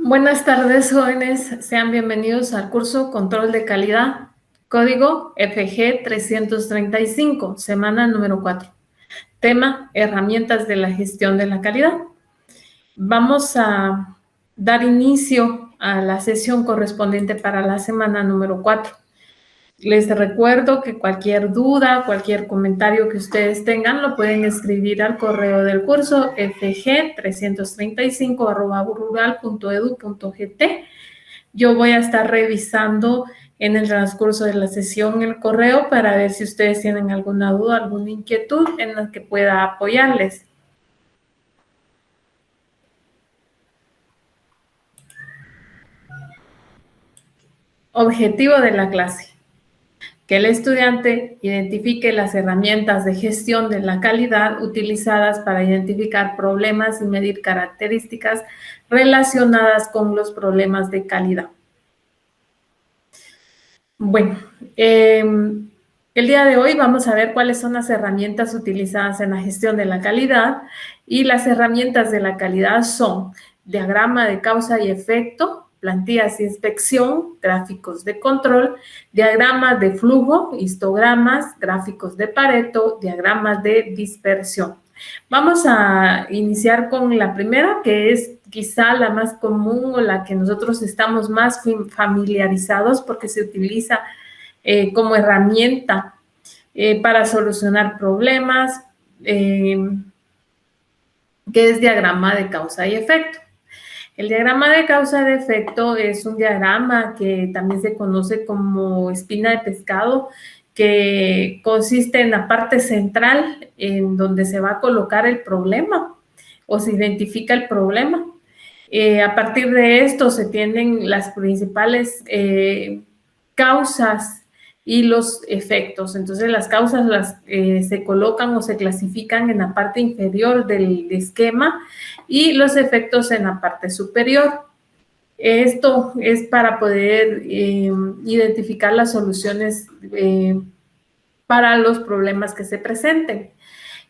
Buenas tardes, jóvenes. Sean bienvenidos al curso Control de Calidad, código FG 335, semana número 4. Tema, herramientas de la gestión de la calidad. Vamos a dar inicio a la sesión correspondiente para la semana número 4. Les recuerdo que cualquier duda, cualquier comentario que ustedes tengan, lo pueden escribir al correo del curso fg335@rural.edu.gt. Yo voy a estar revisando en el transcurso de la sesión el correo para ver si ustedes tienen alguna duda, alguna inquietud en la que pueda apoyarles. Objetivo de la clase: que el estudiante identifique las herramientas de gestión de la calidad utilizadas para identificar problemas y medir características relacionadas con los problemas de calidad. Bueno, el día de hoy vamos a ver cuáles son las herramientas utilizadas en la gestión de la calidad, y las herramientas de la calidad son diagrama de causa y efecto, plantillas de inspección, gráficos de control, diagramas de flujo, histogramas, gráficos de Pareto, diagramas de dispersión. Vamos a iniciar con la primera, que es quizá la más común o la que nosotros estamos más familiarizados porque se utiliza como herramienta para solucionar problemas, que es diagrama de causa y efecto. El diagrama de causa y efecto es un diagrama que también se conoce como espina de pescado, que consiste en la parte central en donde se va a colocar el problema o se identifica el problema. A partir de esto se tienen las principales causas y los efectos. Entonces, las causas se colocan o se clasifican en la parte inferior del esquema y los efectos en la parte superior. Esto es para poder identificar las soluciones para los problemas que se presenten.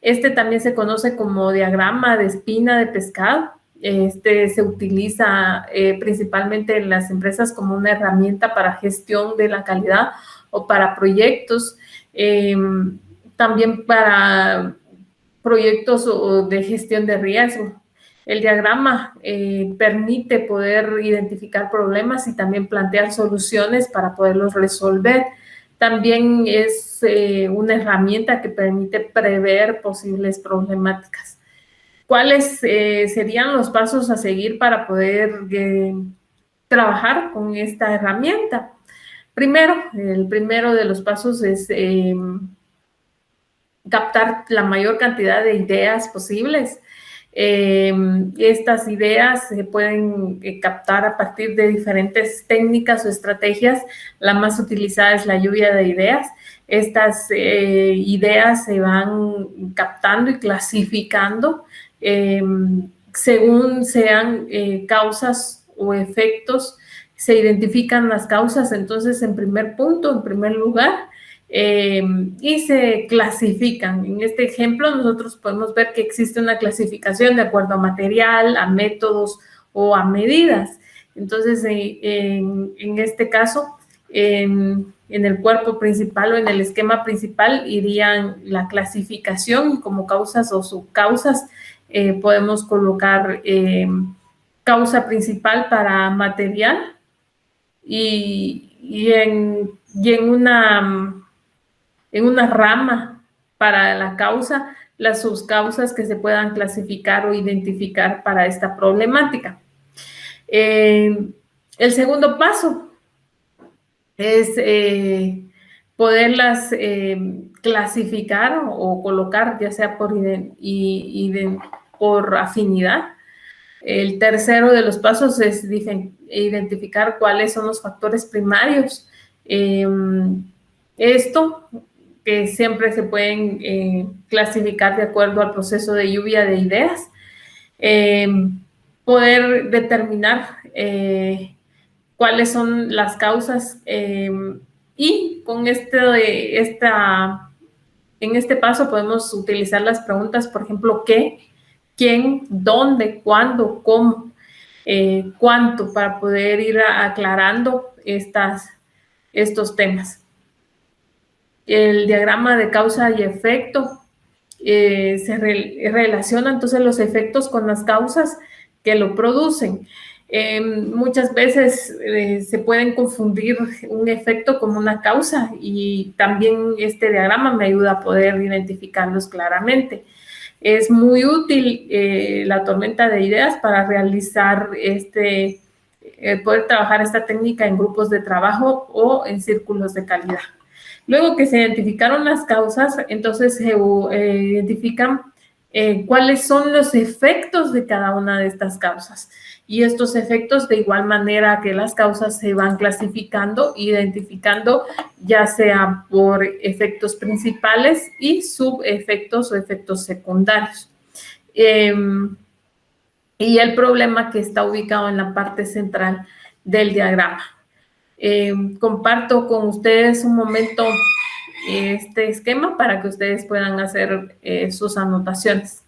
Este también se conoce como diagrama de espina de pescado. Este se utiliza principalmente en las empresas como una herramienta para gestión de la calidad o para proyectos, también para proyectos de gestión de riesgo. El diagrama permite poder identificar problemas y también plantear soluciones para poderlos resolver. También es una herramienta que permite prever posibles problemáticas. ¿Cuáles serían los pasos a seguir para poder trabajar con esta herramienta? Primero, el primero de los pasos es captar la mayor cantidad de ideas posibles. Estas ideas se pueden captar a partir de diferentes técnicas o estrategias. La más utilizada es la lluvia de ideas. Estas ideas se van captando y clasificando según sean causas o efectos. Se identifican las causas, entonces, en primer lugar, y se clasifican. En este ejemplo, nosotros podemos ver que existe una clasificación de acuerdo a material, a métodos o a medidas. Entonces, en este caso, en el cuerpo principal o en el esquema principal irían la clasificación, y como causas o subcausas podemos colocar causa principal para material, y en una rama para la causa, las subcausas que se puedan clasificar o identificar para esta problemática. El segundo paso es poderlas clasificar o colocar, ya sea por afinidad. El tercero de los pasos es identificar cuáles son los factores primarios. Esto que siempre se pueden clasificar de acuerdo al proceso de lluvia de ideas. Poder determinar cuáles son las causas, y con en este paso podemos utilizar las preguntas, por ejemplo, ¿qué?, ¿quién?, ¿dónde?, ¿cuándo?, ¿cómo? cuánto, para poder ir aclarando estos temas. El diagrama de causa y efecto se relaciona entonces los efectos con las causas que lo producen. Muchas veces se pueden confundir un efecto como una causa, y también este diagrama me ayuda a poder identificarlos claramente. Es muy útil la tormenta de ideas para realizar poder trabajar esta técnica en grupos de trabajo o en círculos de calidad. Luego que se identificaron las causas, entonces se identifican cuáles son los efectos de cada una de estas causas. Y estos efectos, de igual manera que las causas, se van clasificando, identificando, ya sea por efectos principales y subefectos o efectos secundarios. Y el problema que está ubicado en la parte central del diagrama. Comparto con ustedes un momento este esquema para que ustedes puedan hacer sus anotaciones.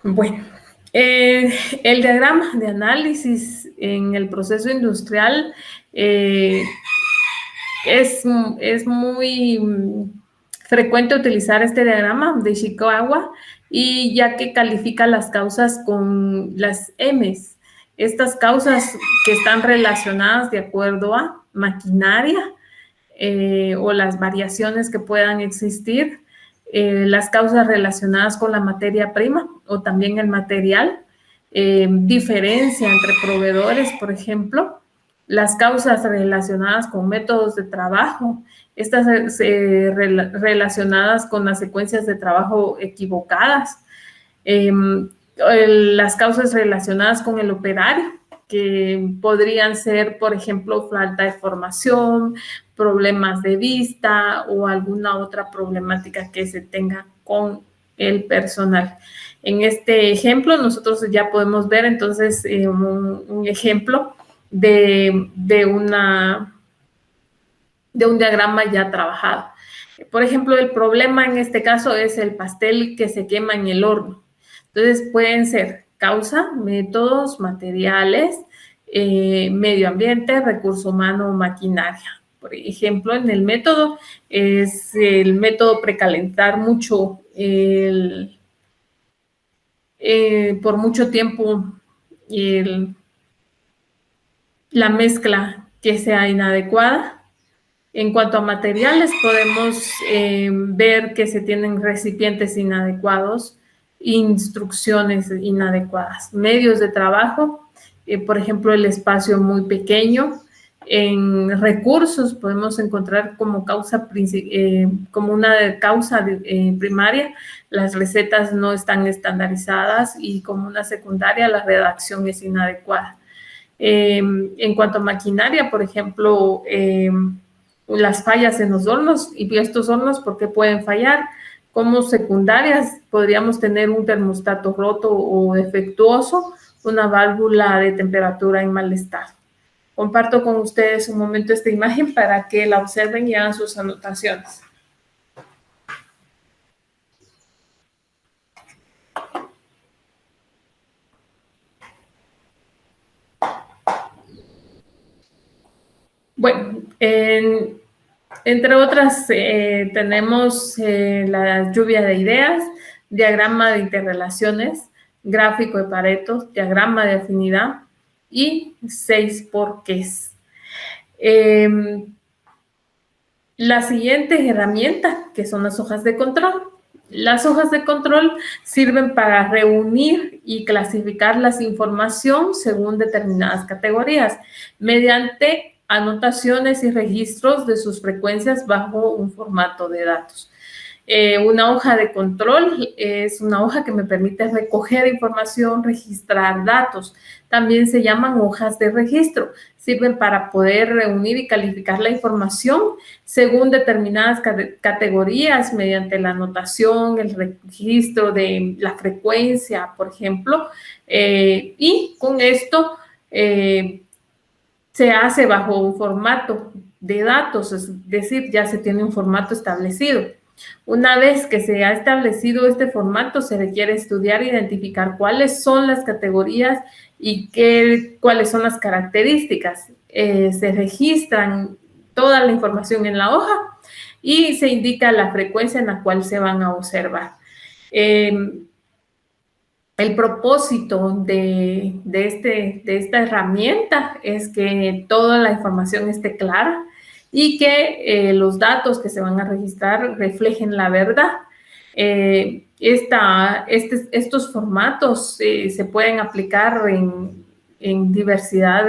Bueno, el diagrama de análisis en el proceso industrial es muy frecuente utilizar este diagrama de Ishikawa, y ya que califica las causas con las M's. Estas causas que están relacionadas de acuerdo a maquinaria o las variaciones que puedan existir, las causas relacionadas con la materia prima o también el material, diferencia entre proveedores, por ejemplo, las causas relacionadas con métodos de trabajo, estas relacionadas con las secuencias de trabajo equivocadas, las causas relacionadas con el operario, que podrían ser, por ejemplo, falta de formación, problemas de vista o alguna otra problemática que se tenga con el personal. En este ejemplo, nosotros ya podemos ver entonces un ejemplo de un diagrama ya trabajado. Por ejemplo, el problema en este caso es el pastel que se quema en el horno. Entonces, pueden ser causa, métodos, materiales, medio ambiente, recurso humano, maquinaria. Por ejemplo, en el método es el método precalentar mucho por mucho tiempo la mezcla que sea inadecuada. En cuanto a materiales, podemos ver que se tienen recipientes inadecuados, instrucciones inadecuadas, medios de trabajo, por ejemplo, el espacio muy pequeño. En recursos podemos encontrar como como una causa primaria, las recetas no están estandarizadas, y como una secundaria, la redacción es inadecuada. En cuanto a maquinaria, por ejemplo, las fallas en los hornos, y estos hornos, ¿por qué pueden fallar? Como secundarias, podríamos tener un termostato roto o defectuoso, una válvula de temperatura en mal estado. Comparto con ustedes un momento esta imagen para que la observen y hagan sus anotaciones. Bueno, entre otras, tenemos la lluvia de ideas, diagrama de interrelaciones, gráfico de Pareto, diagrama de afinidad y 6 porqués. La siguiente herramienta, que son las hojas de control. Las hojas de control sirven para reunir y clasificar la información según determinadas categorías, mediante anotaciones y registros de sus frecuencias bajo un formato de datos. Una hoja de control es una hoja que me permite recoger información, registrar datos. También se llaman hojas de registro. Sirven para poder reunir y calificar la información según determinadas categorías mediante la anotación, el registro de la frecuencia, por ejemplo. Y con esto se hace bajo un formato de datos, es decir, ya se tiene un formato establecido. Una vez que se ha establecido este formato, se requiere estudiar e identificar cuáles son las categorías y cuáles son las características. Se registran toda la información en la hoja y se indica la frecuencia en la cual se van a observar. El propósito de esta herramienta es que toda la información esté clara y que los datos que se van a registrar reflejen la verdad. Estos formatos se pueden aplicar en diversidad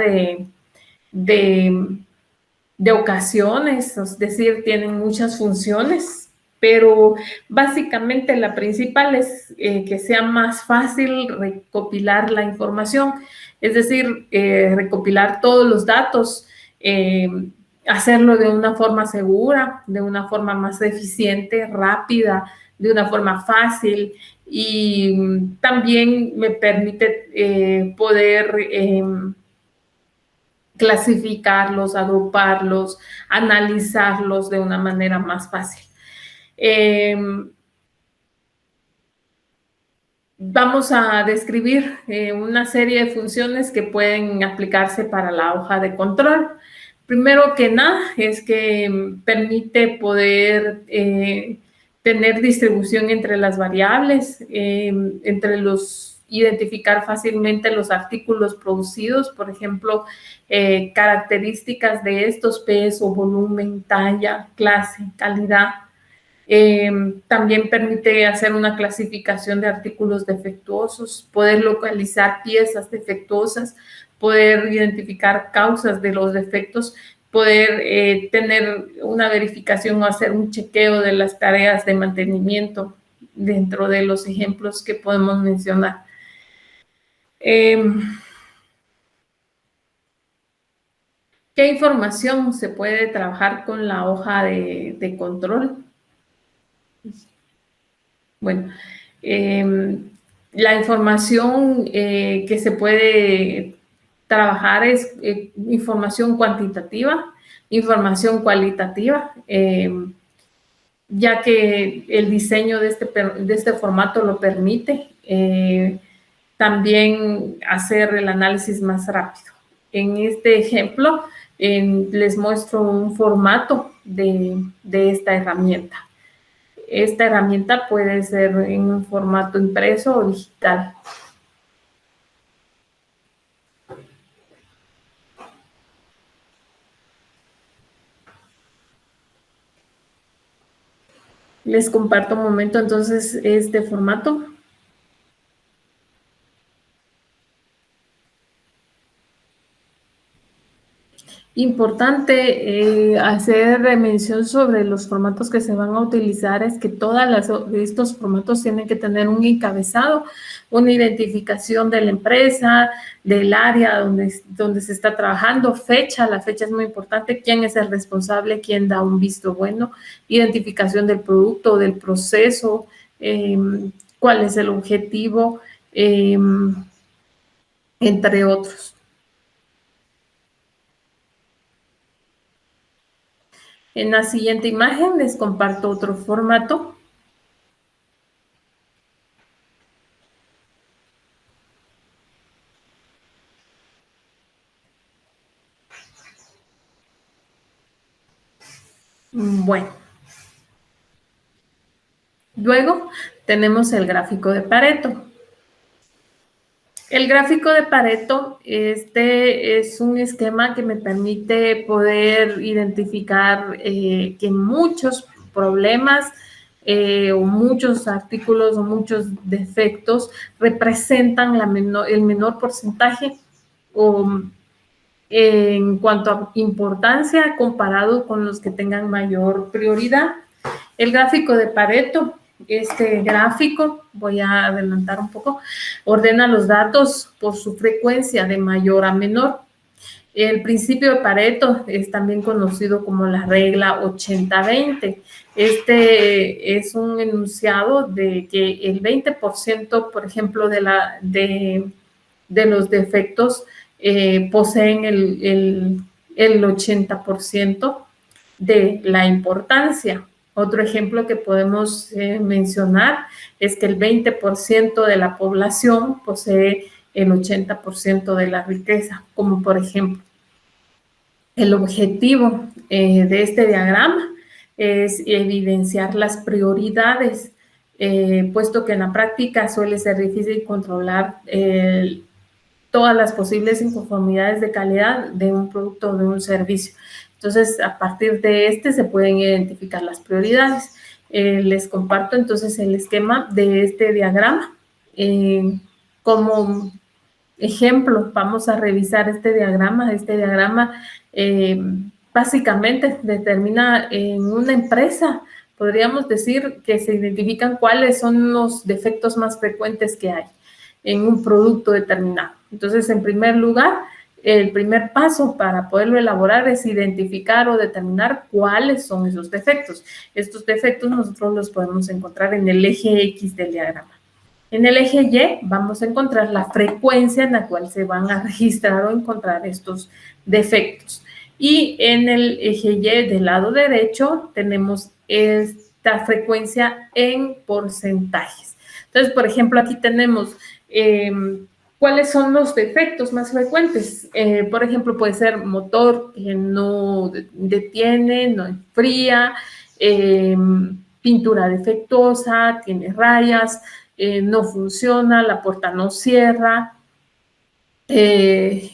de ocasiones, es decir, tienen muchas funciones, pero básicamente la principal es que sea más fácil recopilar la información, es decir, recopilar todos los datos, hacerlo de una forma segura, de una forma más eficiente, rápida, de una forma fácil, y también me permite poder clasificarlos, agruparlos, analizarlos de una manera más fácil. Vamos a describir una serie de funciones que pueden aplicarse para la hoja de control. Primero que nada es que permite poder tener distribución entre las variables, identificar fácilmente los artículos producidos, por ejemplo, características de estos, peso, volumen, talla, clase, calidad. También permite hacer una clasificación de artículos defectuosos, poder localizar piezas defectuosas, poder identificar causas de los defectos, poder tener una verificación o hacer un chequeo de las tareas de mantenimiento dentro de los ejemplos que podemos mencionar. ¿Qué información se puede trabajar con la hoja de control? Bueno, la información que se puede trabajar es información cuantitativa, información cualitativa, ya que el diseño de este formato lo permite. También hacer el análisis más rápido. En este ejemplo, les muestro un formato de esta herramienta. Esta herramienta puede ser en un formato impreso o digital. Les comparto un momento entonces este formato. Importante hacer mención sobre los formatos que se van a utilizar es que estos formatos tienen que tener un encabezado, una identificación de la empresa, del área donde se está trabajando, la fecha es muy importante, quién es el responsable, quién da un visto bueno, identificación del producto, del proceso, cuál es el objetivo, entre otros. En la siguiente imagen les comparto otro formato. Bueno. Luego tenemos el gráfico de Pareto. El gráfico de Pareto, es un esquema que me permite poder identificar que muchos problemas o muchos artículos o muchos defectos representan el menor porcentaje en cuanto a importancia comparado con los que tengan mayor prioridad. El gráfico de Pareto, este gráfico, voy a adelantar un poco, ordena los datos por su frecuencia de mayor a menor. El principio de Pareto es también conocido como la regla 80-20. Este es un enunciado de que el 20%, por ejemplo, de los defectos poseen el el 80% de la importancia. Otro ejemplo que podemos mencionar es que el 20% de la población posee el 80% de la riqueza, como por ejemplo. El objetivo de este diagrama es evidenciar las prioridades, puesto que en la práctica suele ser difícil controlar todas las posibles inconformidades de calidad de un producto o de un servicio. Entonces, a partir de este se pueden identificar las prioridades. Les comparto entonces el esquema de este diagrama. Como ejemplo, vamos a revisar este diagrama. Este diagrama básicamente determina en una empresa, podríamos decir que se identifican cuáles son los defectos más frecuentes que hay en un producto determinado. Entonces, en primer lugar, el primer paso para poderlo elaborar es identificar o determinar cuáles son esos defectos. Estos defectos nosotros los podemos encontrar en el eje X del diagrama. En el eje Y vamos a encontrar la frecuencia en la cual se van a registrar o encontrar estos defectos. Y en el eje Y del lado derecho tenemos esta frecuencia en porcentajes. Entonces, por ejemplo, aquí tenemos cuáles son los defectos más frecuentes. Por ejemplo, puede ser motor que no detiene, no enfría, pintura defectuosa, tiene rayas, no funciona, la puerta no cierra, el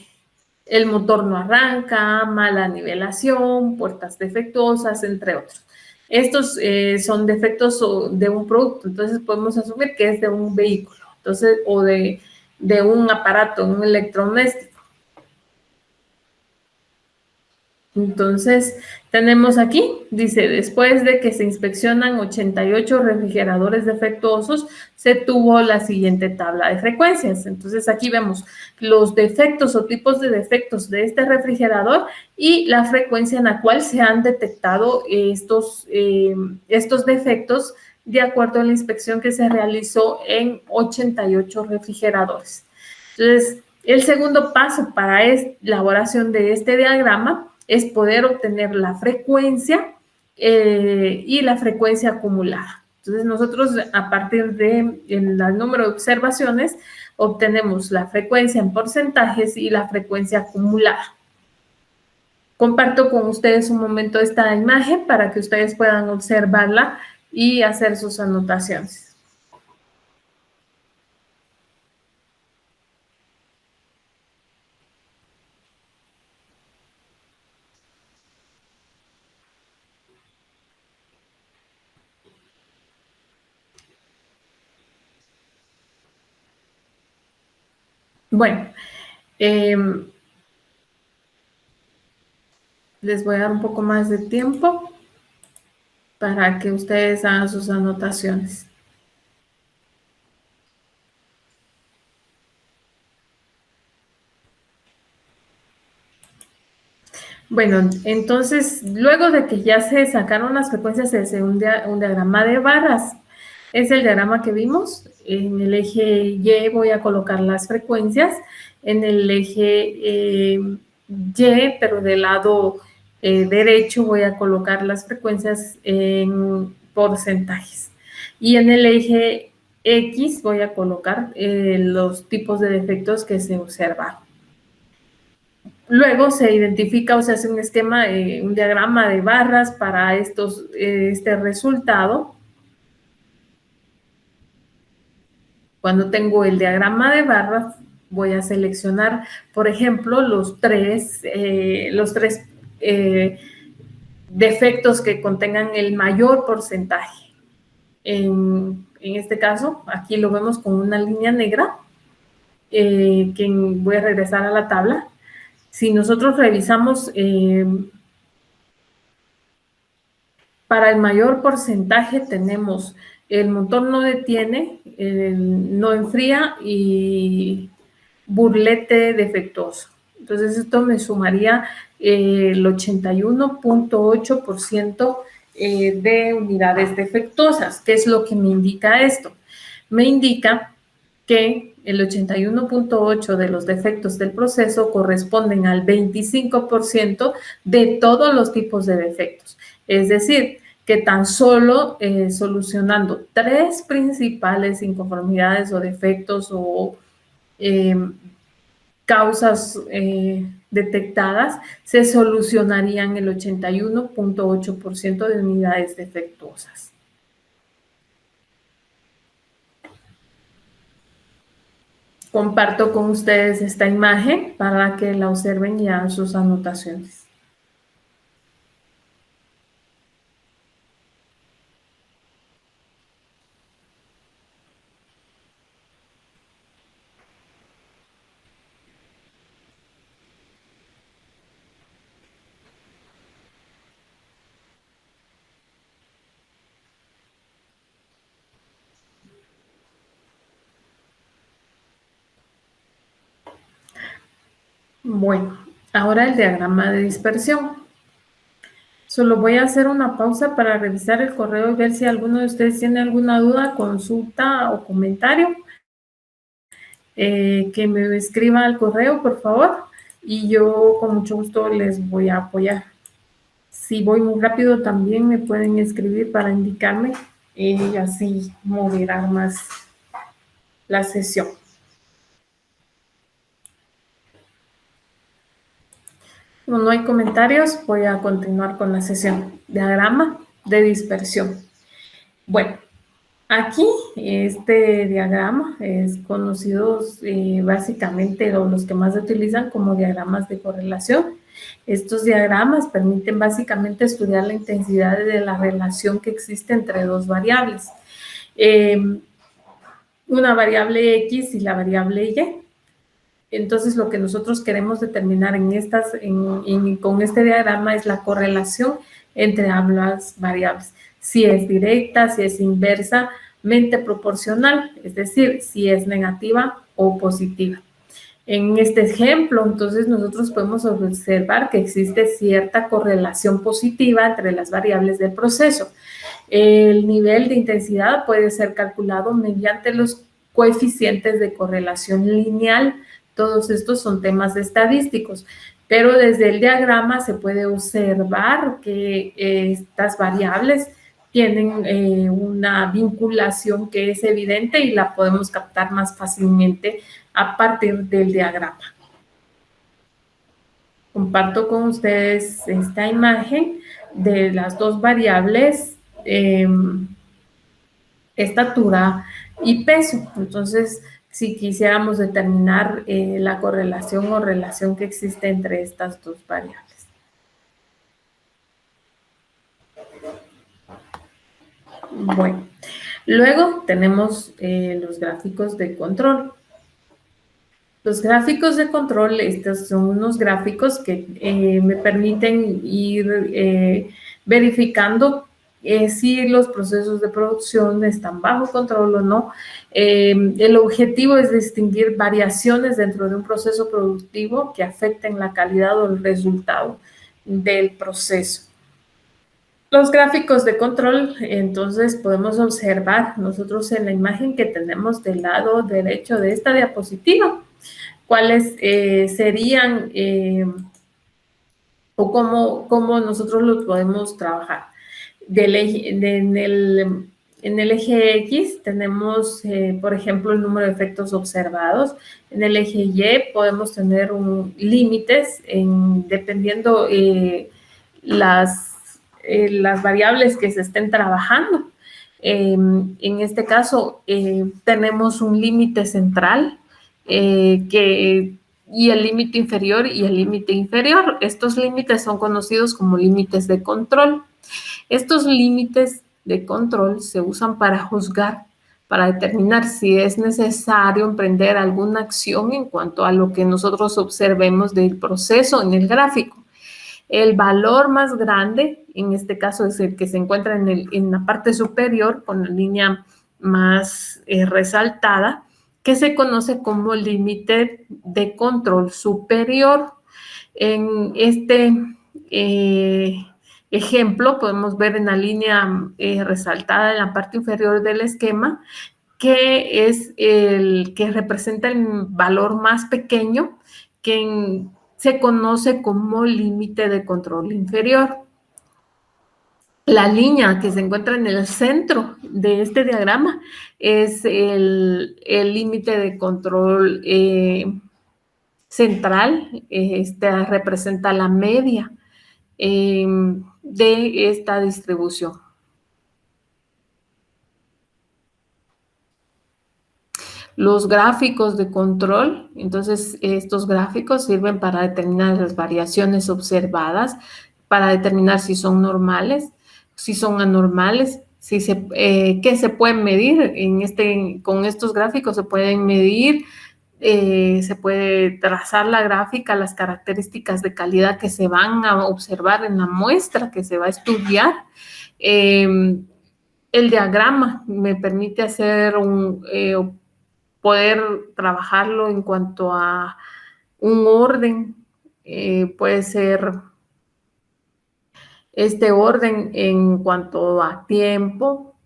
motor no arranca, mala nivelación, puertas defectuosas, entre otros. Estos son defectos de un producto, entonces podemos asumir que es de un vehículo, entonces, o de un aparato, un electrodoméstico. Entonces, tenemos aquí, dice, después de que se inspeccionan 88 refrigeradores defectuosos, se tuvo la siguiente tabla de frecuencias. Entonces, aquí vemos los defectos o tipos de defectos de este refrigerador y la frecuencia en la cual se han detectado estos defectos de acuerdo a la inspección que se realizó en 88 refrigeradores. Entonces, el segundo paso para la elaboración de este diagrama es poder obtener la frecuencia y la frecuencia acumulada. Entonces, nosotros a partir del número de observaciones obtenemos la frecuencia en porcentajes y la frecuencia acumulada. Comparto con ustedes un momento esta imagen para que ustedes puedan observarla y hacer sus anotaciones. Bueno, les voy a dar un poco más de tiempo para que ustedes hagan sus anotaciones. Bueno, entonces, luego de que ya se sacaron las frecuencias, se hace un diagrama de barras. Es el diagrama que vimos. En el eje Y voy a colocar las frecuencias. En el eje Y, pero del lado derecho, voy a colocar las frecuencias en porcentajes. Y en el eje X voy a colocar los tipos de defectos que se observan. Luego se identifica o se hace un esquema, un diagrama de barras para este resultado. Cuando tengo el diagrama de barras, voy a seleccionar, por ejemplo, los tres defectos que contengan el mayor porcentaje. En este caso, aquí lo vemos con una línea negra, que voy a regresar a la tabla. Si nosotros revisamos para el mayor porcentaje tenemos el motor no detiene, no enfría y burlete defectuoso. Entonces, esto me sumaría el 81.8% de unidades defectuosas. ¿Qué es lo que me indica esto? Me indica que el 81.8% de los defectos del proceso corresponden al 25% de todos los tipos de defectos. Es decir, que tan solo solucionando 3 principales inconformidades o defectos o causas detectadas, se solucionarían el 81.8% de unidades defectuosas. Comparto con ustedes esta imagen para que la observen y hagan sus anotaciones. Bueno, ahora el diagrama de dispersión. Solo voy a hacer una pausa para revisar el correo y ver si alguno de ustedes tiene alguna duda, consulta o comentario. Que me escriba al correo, por favor, y yo con mucho gusto les voy a apoyar. Si voy muy rápido, también me pueden escribir para indicarme y así moderar más la sesión. Como no hay comentarios, voy a continuar con la sesión. Diagrama de dispersión. Bueno, aquí este diagrama es conocido básicamente, o los que más se utilizan, como diagramas de correlación. Estos diagramas permiten básicamente estudiar la intensidad de la relación que existe entre dos variables. Una variable X y la variable Y. Entonces, lo que nosotros queremos determinar con este diagrama es la correlación entre ambas variables. Si es directa, si es inversamente proporcional, es decir, si es negativa o positiva. En este ejemplo, entonces, nosotros podemos observar que existe cierta correlación positiva entre las variables del proceso. El nivel de intensidad puede ser calculado mediante los coeficientes de correlación lineal. Todos estos son temas estadísticos, pero desde el diagrama se puede observar que estas variables tienen una vinculación que es evidente y la podemos captar más fácilmente a partir del diagrama. Comparto con ustedes esta imagen de las dos variables, estatura y peso. Entonces, si quisiéramos determinar la correlación o relación que existe entre estas dos variables. Bueno, luego tenemos los gráficos de control. Los gráficos de control, estos son unos gráficos que me permiten ir verificando si los procesos de producción están bajo control o no. El objetivo es distinguir variaciones dentro de un proceso productivo que afecten la calidad o el resultado del proceso. Los gráficos de control, entonces podemos observar nosotros en la imagen que tenemos del lado derecho de esta diapositiva, cuáles serían o cómo nosotros los podemos trabajar. En el eje X tenemos, por ejemplo, el número de efectos observados. En el eje Y podemos tener límites dependiendo las variables que se estén trabajando. En este caso, tenemos un límite central y el límite inferior y el límite inferior. Estos límites son conocidos como límites de control. Estos límites de control se usan para juzgar, para determinar si es necesario emprender alguna acción en cuanto a lo que nosotros observemos del proceso en el gráfico. El valor más grande, en este caso, es el que se encuentra en la parte superior con la línea más resaltada, que se conoce como límite de control superior. En este ejemplo podemos ver en la línea resaltada en la parte inferior del esquema que es el que representa el valor más pequeño, que se conoce como límite de control inferior. La línea que se encuentra en el centro de este diagrama es el límite de control central. Esta representa la media de esta distribución. Los gráficos de control, entonces estos gráficos sirven para determinar las variaciones observadas, para determinar si son normales, si son anormales, qué se pueden medir. Con estos gráficos se pueden medir, se puede trazar la gráfica, las características de calidad que se van a observar en la muestra que se va a estudiar. El diagrama me permite poder trabajarlo en cuanto a un orden. Puede ser este orden en cuanto a tiempo,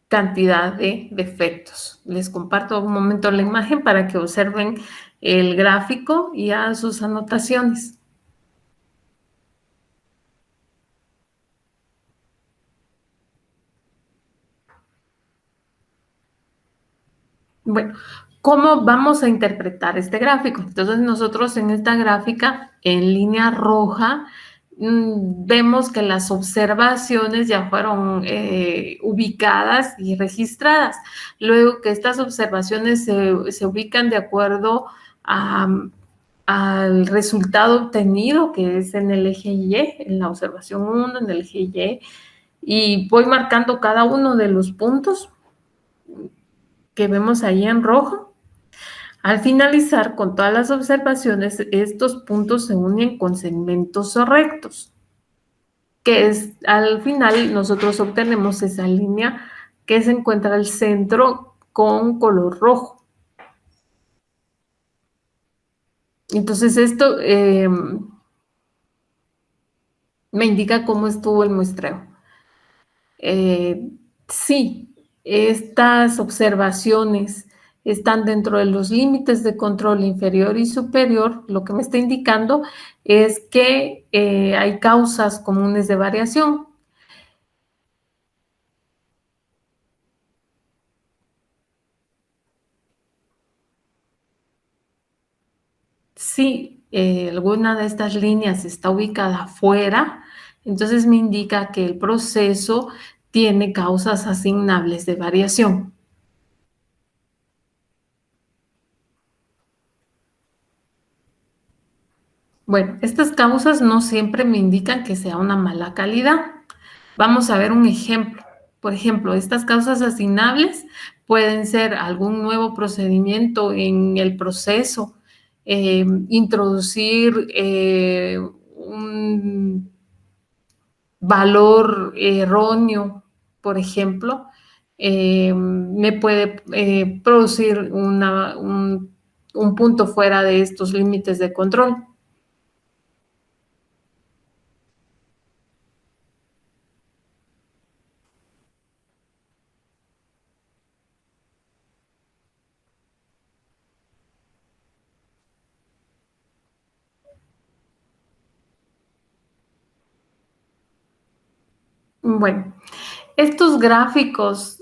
cantidad de defectos. Les comparto un momento la imagen para que observen el gráfico y hagan sus anotaciones. Bueno, ¿cómo vamos a interpretar este gráfico? Entonces nosotros en esta gráfica, en línea roja, vemos que las observaciones ya fueron ubicadas y registradas. Luego que estas observaciones se ubican de acuerdo al resultado obtenido, que es en el eje Y, en la observación 1, en el eje y voy marcando cada uno de los puntos que vemos ahí en rojo. Al finalizar con todas las observaciones, estos puntos se unen con segmentos rectos, que es al final nosotros obtenemos esa línea que se encuentra al centro con color rojo. Entonces esto me indica cómo estuvo el muestreo. Sí, estas observaciones están dentro de los límites de control inferior y superior. Lo que me está indicando es que hay causas comunes de variación. Si alguna de estas líneas está ubicada fuera, entonces me indica que el proceso tiene causas asignables de variación. Bueno, estas causas no siempre me indican que sea una mala calidad. Vamos a ver un ejemplo. Por ejemplo, estas causas asignables pueden ser algún nuevo procedimiento en el proceso, introducir un valor erróneo, por ejemplo, me puede producir un punto fuera de estos límites de control. Bueno, estos gráficos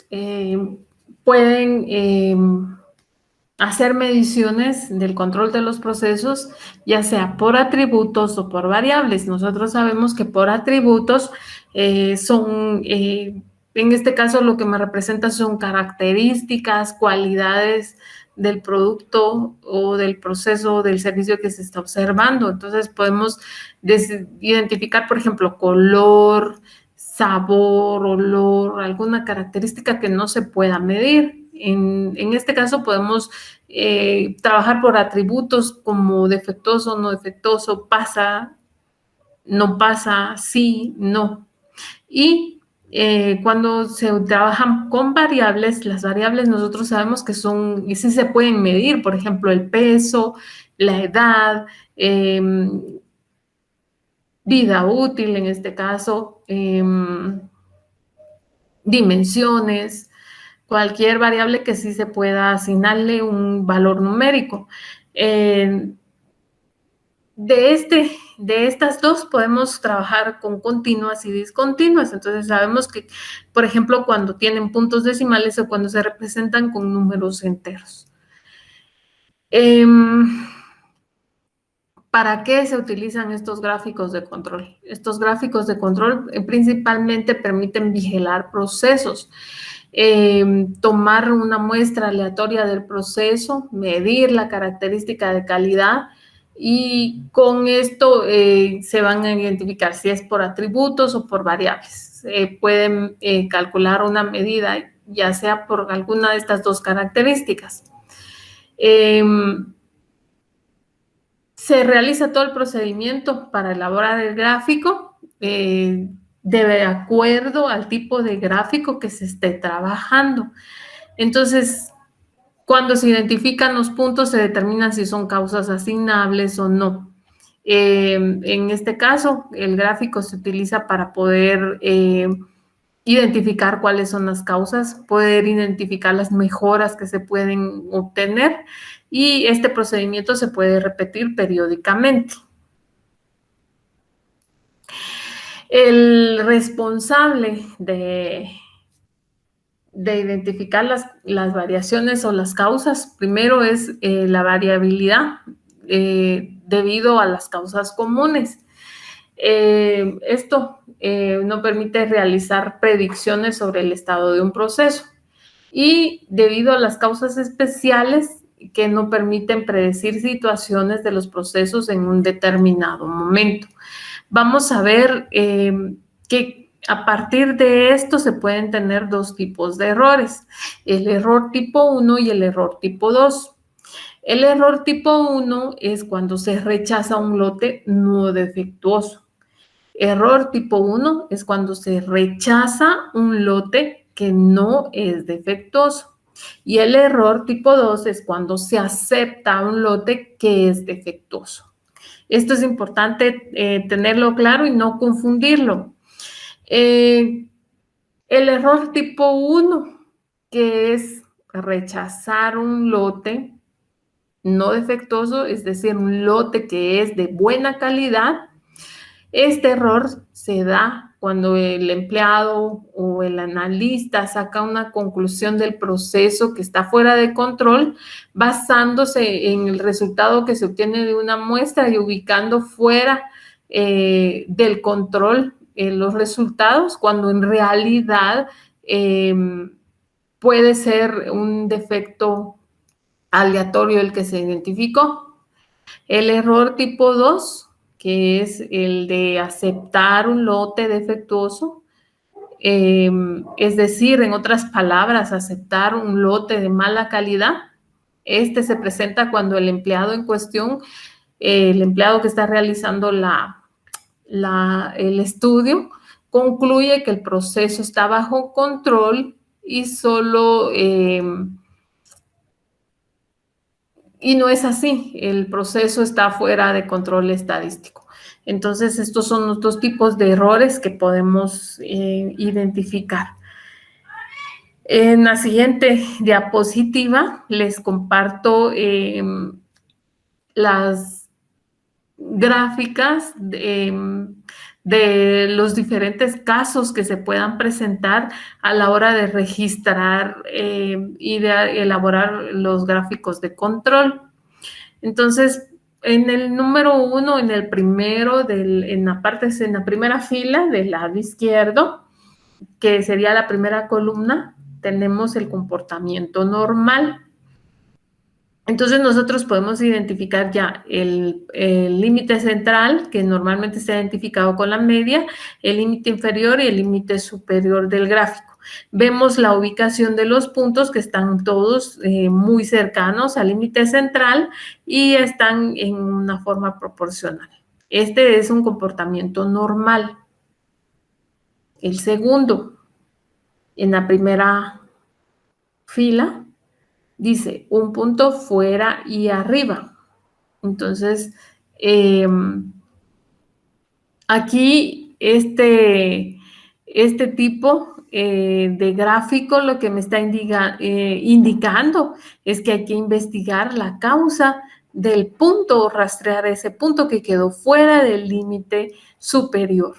pueden hacer mediciones del control de los procesos, ya sea por atributos o por variables. Nosotros sabemos que por atributos son, en este caso, lo que me representa son características, cualidades del producto o del proceso o del servicio que se está observando. Entonces, podemos identificar, por ejemplo, color, sabor, olor, alguna característica que no se pueda medir. En este caso podemos trabajar por atributos como defectuoso, no defectuoso, pasa, no pasa, sí, no. Y cuando se trabajan con variables, las variables nosotros sabemos que son, y sí se pueden medir, por ejemplo, el peso, la edad, vida útil en este caso, dimensiones, cualquier variable que sí se pueda asignarle un valor numérico. De estas dos podemos trabajar con continuas y discontinuas. Entonces sabemos que, por ejemplo, cuando tienen puntos decimales o cuando se representan con números enteros. ¿Para qué se utilizan estos gráficos de control? Estos gráficos de control principalmente permiten vigilar procesos, tomar una muestra aleatoria del proceso, medir la característica de calidad y con esto se van a identificar si es por atributos o por variables. Pueden calcular una medida ya sea por alguna de estas dos características. Se realiza todo el procedimiento para elaborar el gráfico de acuerdo al tipo de gráfico que se esté trabajando. Entonces, cuando se identifican los puntos, se determina si son causas asignables o no. En este caso, el gráfico se utiliza para poder identificar cuáles son las causas, poder identificar las mejoras que se pueden obtener y este procedimiento se puede repetir periódicamente. El responsable de identificar las variaciones o las causas, primero es la variabilidad debido a las causas comunes. Esto no permite realizar predicciones sobre el estado de un proceso y debido a las causas especiales que no permiten predecir situaciones de los procesos en un determinado momento. Vamos a ver que a partir de esto se pueden tener dos tipos de errores, el error tipo 1 y el error tipo 2. El error tipo 1 es cuando se rechaza un lote no defectuoso. Error tipo 1 es cuando se rechaza un lote que no es defectuoso. Y el error tipo 2 es cuando se acepta un lote que es defectuoso. Esto es importante tenerlo claro y no confundirlo. El error tipo 1, que es rechazar un lote no defectuoso, es decir, un lote que es de buena calidad. Este error se da cuando el empleado o el analista saca una conclusión del proceso que está fuera de control, basándose en el resultado que se obtiene de una muestra y ubicando fuera del control los resultados, cuando en realidad puede ser un defecto aleatorio el que se identificó. El error tipo 2, que es el de aceptar un lote defectuoso, es decir, en otras palabras, aceptar un lote de mala calidad. Este se presenta cuando el empleado en cuestión, el empleado que está realizando el estudio, concluye que el proceso está bajo control y solo... y no es así, el proceso está fuera de control estadístico. Entonces, estos son los dos tipos de errores que podemos identificar. En la siguiente diapositiva les comparto las gráficas de los diferentes casos que se puedan presentar a la hora de registrar y de elaborar los gráficos de control. Entonces, en el número 1, en el primero, en la primera fila del lado izquierdo, que sería la primera columna, tenemos el comportamiento normal. Entonces, nosotros podemos identificar ya el límite central, que normalmente está identificado con la media, el límite inferior y el límite superior del gráfico. Vemos la ubicación de los puntos que están todos muy cercanos al límite central y están en una forma proporcional. Este es un comportamiento normal. El segundo, en la primera fila, dice un punto fuera y arriba. Entonces, aquí este tipo de gráfico lo que me está indicando es que hay que investigar la causa del punto o rastrear ese punto que quedó fuera del límite superior.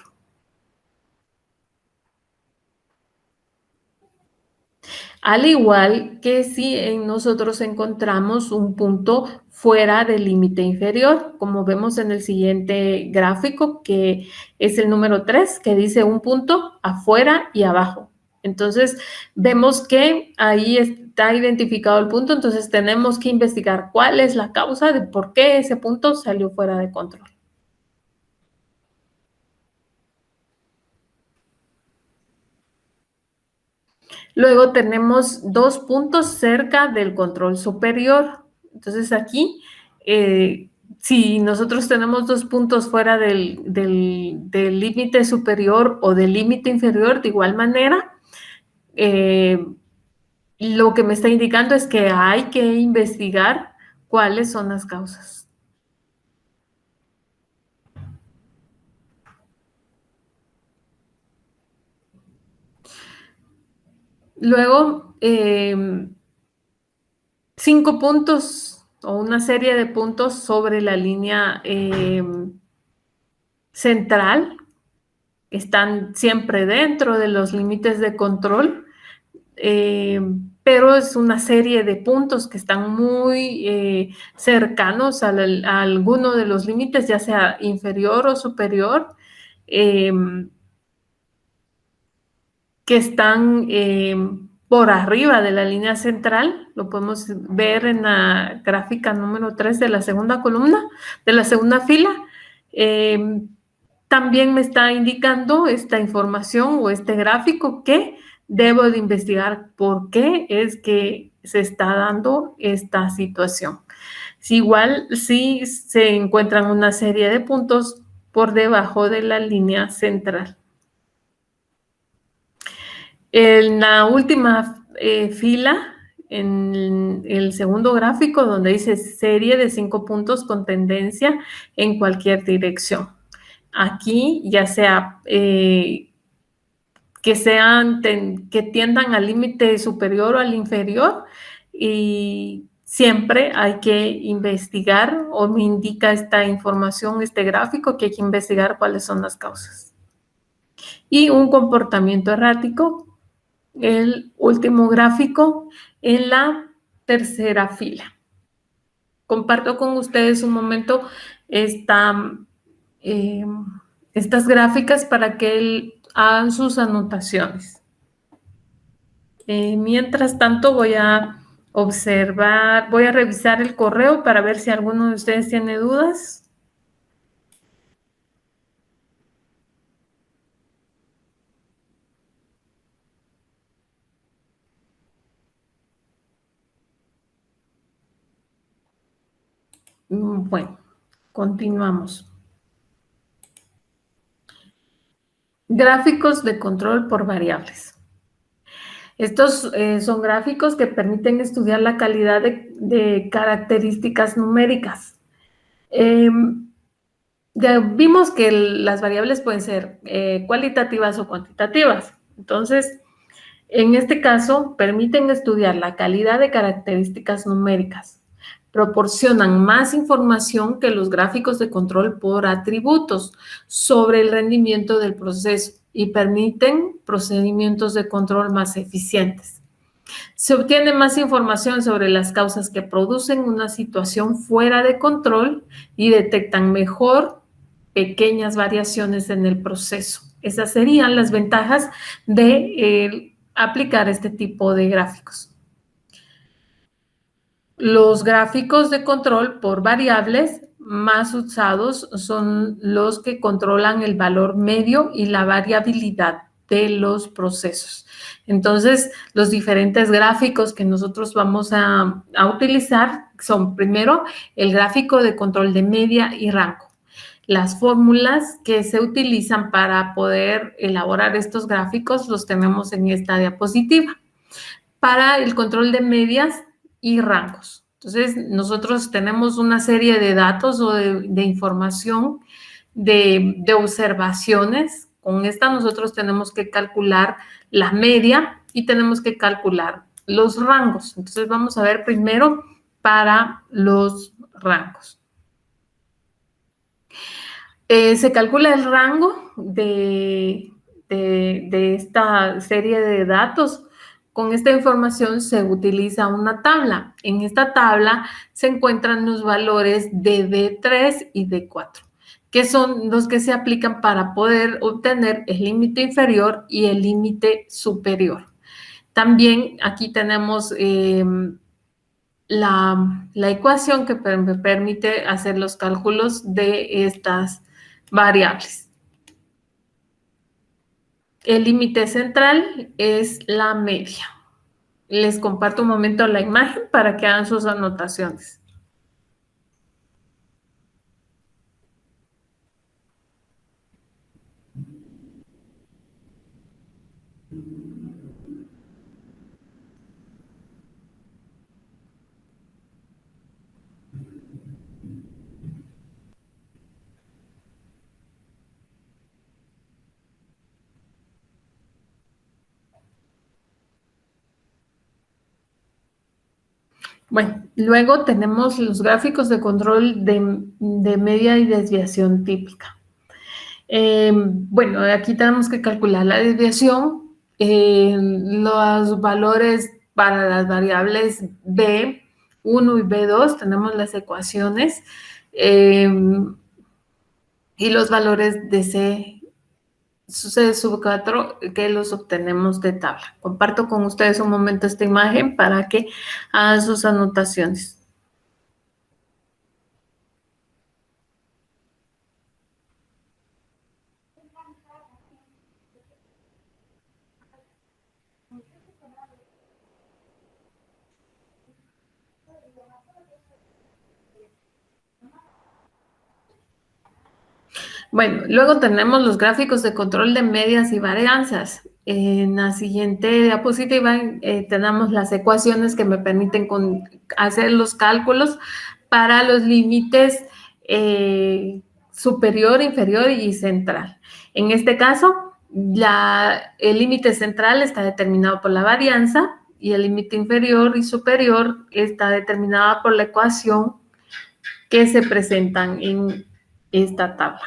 Al igual que si nosotros encontramos un punto fuera del límite inferior, como vemos en el siguiente gráfico, que es el número 3, que dice un punto afuera y abajo. Entonces, vemos que ahí está identificado el punto, entonces tenemos que investigar cuál es la causa de por qué ese punto salió fuera de control. Luego tenemos 2 puntos cerca del control superior. Entonces aquí, si nosotros tenemos 2 puntos fuera del límite superior o del límite inferior, de igual manera, lo que me está indicando es que hay que investigar cuáles son las causas. Luego, 5 puntos o una serie de puntos sobre la línea central están siempre dentro de los límites de control, pero es una serie de puntos que están muy cercanos a alguno de los límites, ya sea inferior o superior, que están por arriba de la línea central. Lo podemos ver en la gráfica número 3 de la segunda columna, de la segunda fila. También me está indicando esta información o este gráfico que debo de investigar por qué es que se está dando esta situación. Si igual si se encuentran una serie de puntos por debajo de la línea central. En la última fila, en el segundo gráfico, donde dice serie de 5 puntos con tendencia en cualquier dirección. Aquí, ya sea que tiendan al límite superior o al inferior, y siempre hay que investigar, o me indica esta información, este gráfico, que hay que investigar cuáles son las causas. Y un comportamiento errático, el último gráfico en la tercera fila. Comparto con ustedes un momento estas gráficas para que hagan sus anotaciones. Mientras tanto, voy a observar, voy a revisar el correo para ver si alguno de ustedes tiene dudas. Bueno, continuamos. Gráficos de control por variables. Estos son gráficos que permiten estudiar la calidad de características numéricas. Ya vimos que las variables pueden ser cualitativas o cuantitativas. Entonces, en este caso, permiten estudiar la calidad de características numéricas. Proporcionan más información que los gráficos de control por atributos sobre el rendimiento del proceso y permiten procedimientos de control más eficientes. Se obtiene más información sobre las causas que producen una situación fuera de control y detectan mejor pequeñas variaciones en el proceso. Esas serían las ventajas de aplicar este tipo de gráficos. Los gráficos de control por variables más usados son los que controlan el valor medio y la variabilidad de los procesos. Entonces, los diferentes gráficos que nosotros vamos a utilizar son, primero, el gráfico de control de media y rango. Las fórmulas que se utilizan para poder elaborar estos gráficos los tenemos en esta diapositiva. Para el control de medias y rangos. Entonces, nosotros tenemos una serie de datos o de información, de observaciones Con esta nosotros tenemos que calcular la media y tenemos que calcular los rangos. Entonces vamos a ver primero para los rangos. Se calcula el rango de esta serie de datos. Con esta información se utiliza una tabla. En esta tabla se encuentran los valores de D3 y D4, que son los que se aplican para poder obtener el límite inferior y el límite superior. También aquí tenemos la ecuación que me permite hacer los cálculos de estas variables. El límite central es la media. Les comparto un momento la imagen para que hagan sus anotaciones. Bueno, luego tenemos los gráficos de control de media y desviación típica. Bueno, aquí tenemos que calcular la desviación, los valores para las variables B1 y B2, tenemos las ecuaciones y los valores de C sub 4 que los obtenemos de tabla. Comparto con ustedes un momento esta imagen para que hagan sus anotaciones. Bueno, luego tenemos los gráficos de control de medias y varianzas. En la siguiente diapositiva tenemos las ecuaciones que me permiten hacer los cálculos para los límites superior, inferior y central. En este caso, el límite central está determinado por la varianza y el límite inferior y superior está determinado por la ecuación que se presentan en esta tabla.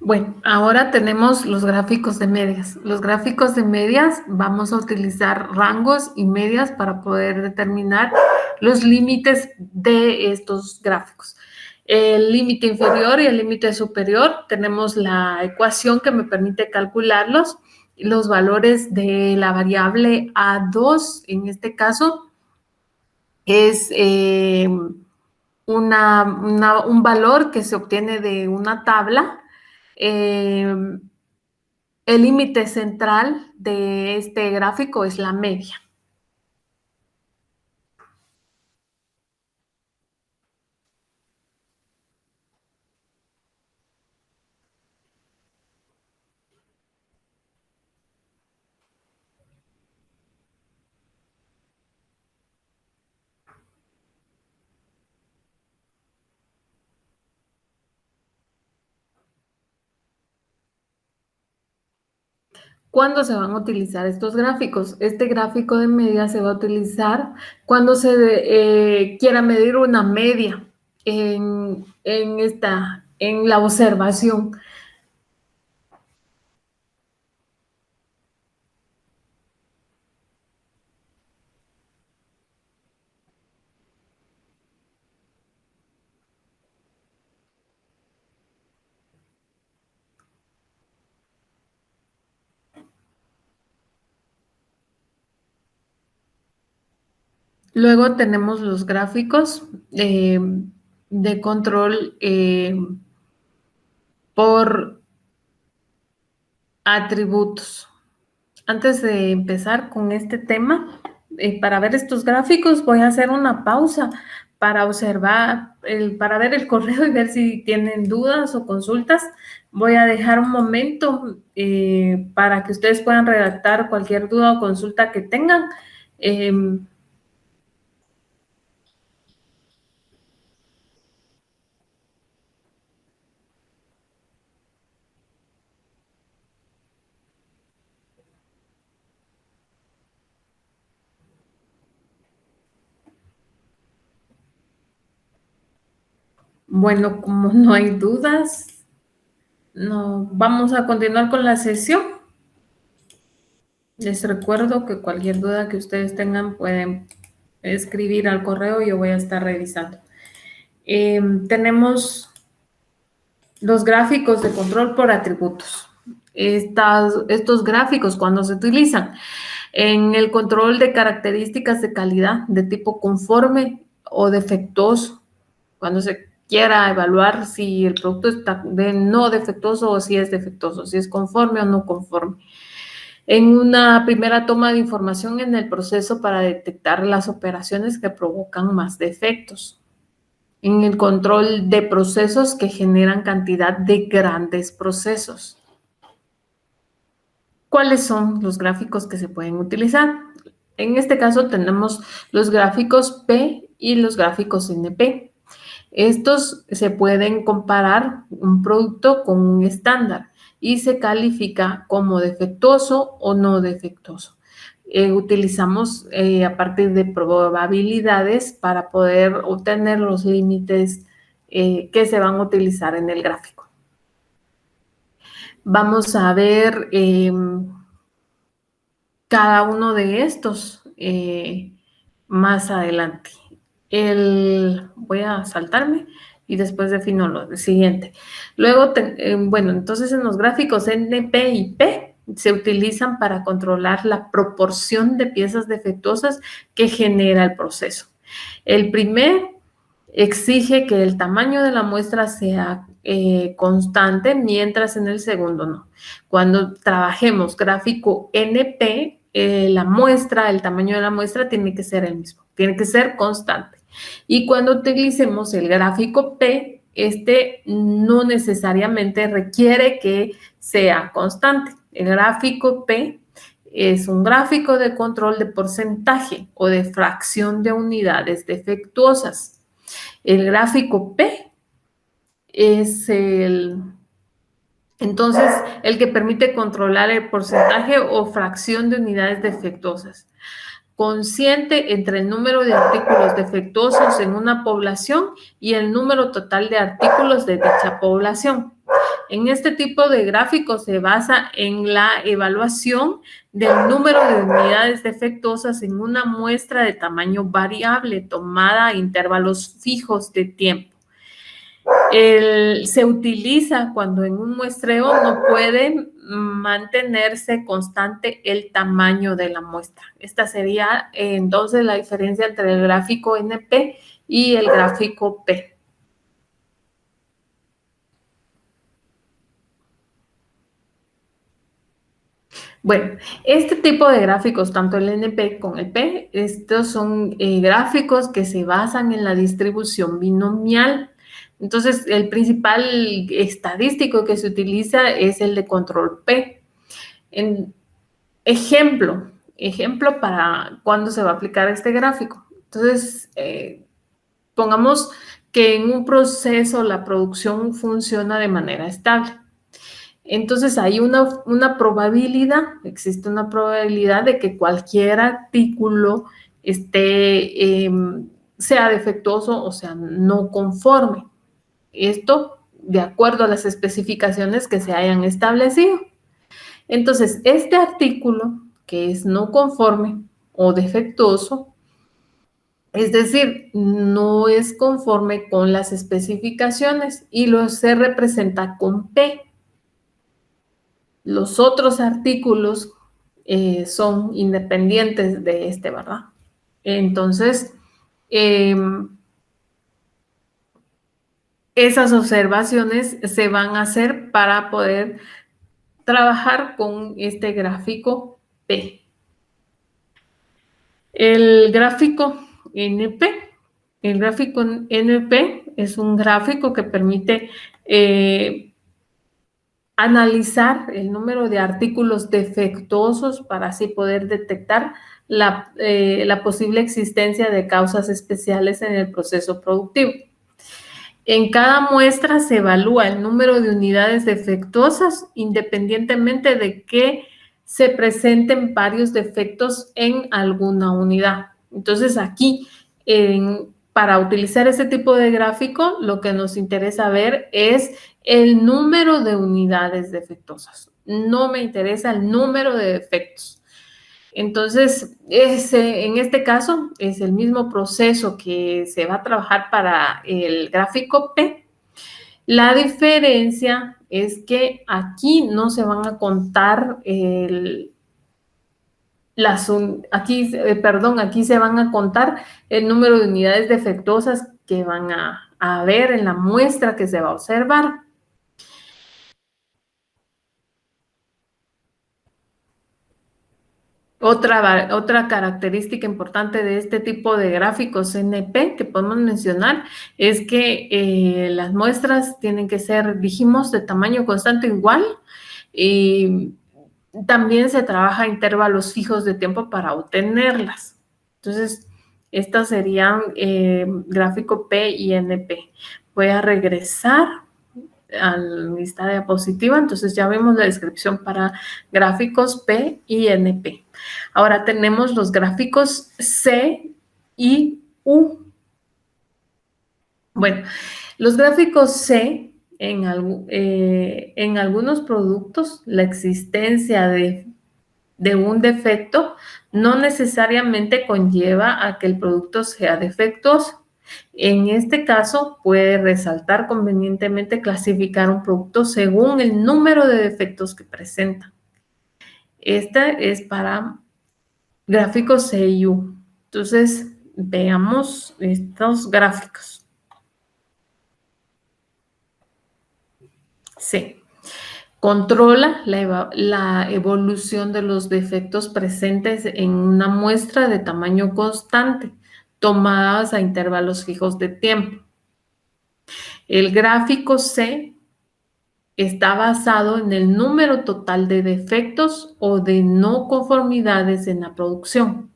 Bueno, ahora tenemos los gráficos de medias. Los gráficos de medias vamos a utilizar rangos y medias para poder determinar los límites de estos gráficos. El límite inferior y el límite superior, tenemos la ecuación que me permite calcularlos. Los valores de la variable A2, en este caso, es un valor que se obtiene de una tabla. El límite central de este gráfico es la media. ¿Cuándo se van a utilizar estos gráficos? Este gráfico de media se va a utilizar cuando se quiera medir una media en la observación. Luego tenemos los gráficos de control por atributos. Antes de empezar con este tema, para ver estos gráficos voy a hacer una pausa para observar, para ver el correo y ver si tienen dudas o consultas. Voy a dejar un momento para que ustedes puedan redactar cualquier duda o consulta que tengan. Bueno, como no hay dudas, no, vamos a continuar con la sesión. Les recuerdo que cualquier duda que ustedes tengan pueden escribir al correo y yo voy a estar revisando. Tenemos los gráficos de control por atributos. Estos gráficos, cuando se utilizan en el control de características de calidad de tipo conforme o defectuoso, cuando se quiera evaluar si el producto está no defectuoso o si es defectuoso, si es conforme o no conforme. En una primera toma de información en el proceso para detectar las operaciones que provocan más defectos. En el control de procesos que generan cantidad de grandes procesos. ¿Cuáles son los gráficos que se pueden utilizar? En este caso tenemos los gráficos P y los gráficos NP. Estos se pueden comparar un producto con un estándar y se califica como defectuoso o no defectuoso. Utilizamos a partir de probabilidades para poder obtener los límites que se van a utilizar en el gráfico. Vamos a ver cada uno de estos más adelante. Voy a saltarme y después defino lo siguiente. Luego, bueno, entonces en los gráficos NP y P se utilizan para controlar la proporción de piezas defectuosas que genera el proceso. El primer exige que el tamaño de la muestra sea constante, mientras en el segundo no. Cuando trabajemos gráfico NP, la muestra, el tamaño de la muestra tiene que ser el mismo, tiene que ser constante. Y cuando utilicemos el gráfico P, este no necesariamente requiere que sea constante. El gráfico P es un gráfico de control de porcentaje o de fracción de unidades defectuosas. El gráfico P es entonces el que permite controlar el porcentaje o fracción de unidades defectuosas, consciente entre el número de artículos defectuosos en una población y el número total de artículos de dicha población. En este tipo de gráficos se basa en la evaluación del número de unidades defectuosas en una muestra de tamaño variable tomada a intervalos fijos de tiempo. Se utiliza cuando en un muestreo no puede mantenerse constante el tamaño de la muestra. Esta sería entonces la diferencia entre el gráfico NP y el gráfico P. Bueno, este tipo de gráficos, tanto el NP como el P, estos son gráficos que se basan en la distribución binomial. Entonces, el principal estadístico que se utiliza es el de control P. Ejemplo para cuándo se va a aplicar este gráfico. Entonces, pongamos que en un proceso la producción funciona de manera estable. Entonces hay una probabilidad, existe una probabilidad de que cualquier artículo sea defectuoso o sea no conforme. Esto de acuerdo a las especificaciones que se hayan establecido. Entonces, este artículo que es no conforme o defectuoso, es decir, no es conforme con las especificaciones y se representa con P. Los otros artículos son independientes de este, ¿verdad? Entonces, esas observaciones se van a hacer para poder trabajar con este gráfico P. El gráfico NP. El gráfico NP es un gráfico que permite analizar el número de artículos defectuosos para así poder detectar la posible existencia de causas especiales en el proceso productivo. En cada muestra se evalúa el número de unidades defectuosas independientemente de que se presenten varios defectos en alguna unidad. Entonces aquí, para utilizar ese tipo de gráfico, lo que nos interesa ver es el número de unidades defectuosas. No me interesa el número de defectos. Entonces, en este caso es el mismo proceso que se va a trabajar para el gráfico P. La diferencia es que aquí no se van a contar aquí se van a contar el número de unidades defectuosas que van a haber en la muestra que se va a observar. Otra característica importante de este tipo de gráficos NP que podemos mencionar es que las muestras tienen que ser, dijimos, de tamaño constante igual, y también se trabaja a intervalos fijos de tiempo para obtenerlas. Entonces, estas serían gráfico P y NP. Voy a regresar a esta diapositiva. Entonces ya vemos la descripción para gráficos P y NP. Ahora tenemos los gráficos C y U. Bueno, los gráficos C, en algunos productos, la existencia de un defecto no necesariamente conlleva a que el producto sea defectuoso. En este caso, puede resaltar convenientemente clasificar un producto según el número de defectos que presenta. Esta es para gráficos CIU. Entonces, veamos estos gráficos. C. Controla la evolución de los defectos presentes en una muestra de tamaño constante, tomadas a intervalos fijos de tiempo. El gráfico C está basado en el número total de defectos o de no conformidades en la producción.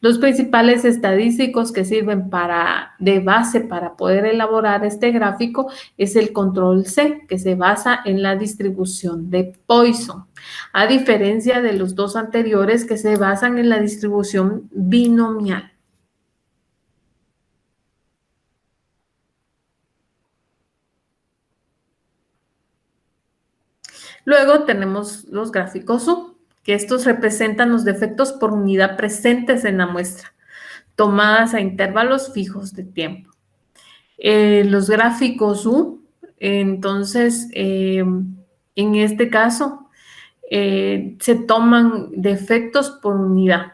Los principales estadísticos que sirven de base para poder elaborar este gráfico es el control C, que se basa en la distribución de Poisson, a diferencia de los dos anteriores que se basan en la distribución binomial. Luego tenemos los gráficos U, que estos representan los defectos por unidad presentes en la muestra, tomadas a intervalos fijos de tiempo. Los gráficos U, entonces, en este caso, se toman defectos por unidad.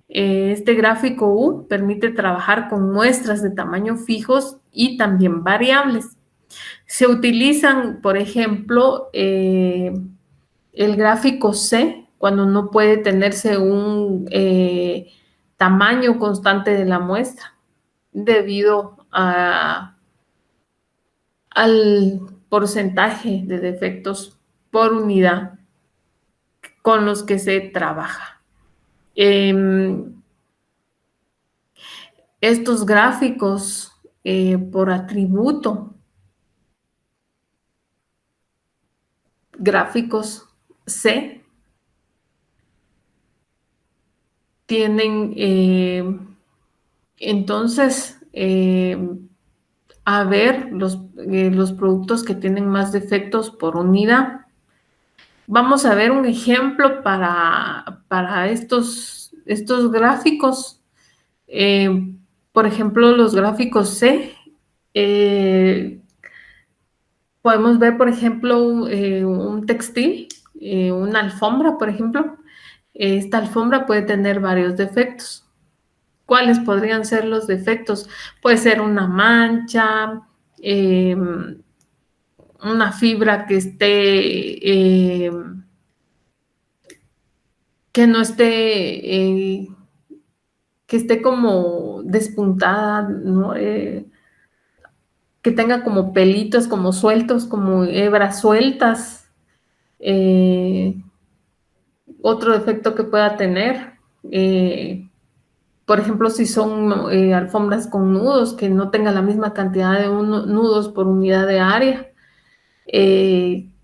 Este gráfico U permite trabajar con muestras de tamaño fijos y también variables. Se utilizan, por ejemplo, el gráfico C, cuando no puede tenerse un tamaño constante de la muestra, debido al porcentaje de defectos por unidad con los que se trabaja. Estos gráficos por atributo, gráficos C, tienen entonces a ver los productos que tienen más defectos por unidad. Vamos a ver un ejemplo para estos gráficos. Por ejemplo, los gráficos C. Podemos ver, por ejemplo, un textil, una alfombra, por ejemplo. Esta alfombra puede tener varios defectos. ¿Cuáles podrían ser los defectos? Puede ser una mancha, una fibra que no esté que esté como despuntada, ¿no? Que tenga como pelitos, como sueltos, como hebras sueltas. Eh, Otro defecto que pueda tener, eh, por ejemplo, si son alfombras con nudos, que no tenga la misma cantidad de nudos por unidad de área.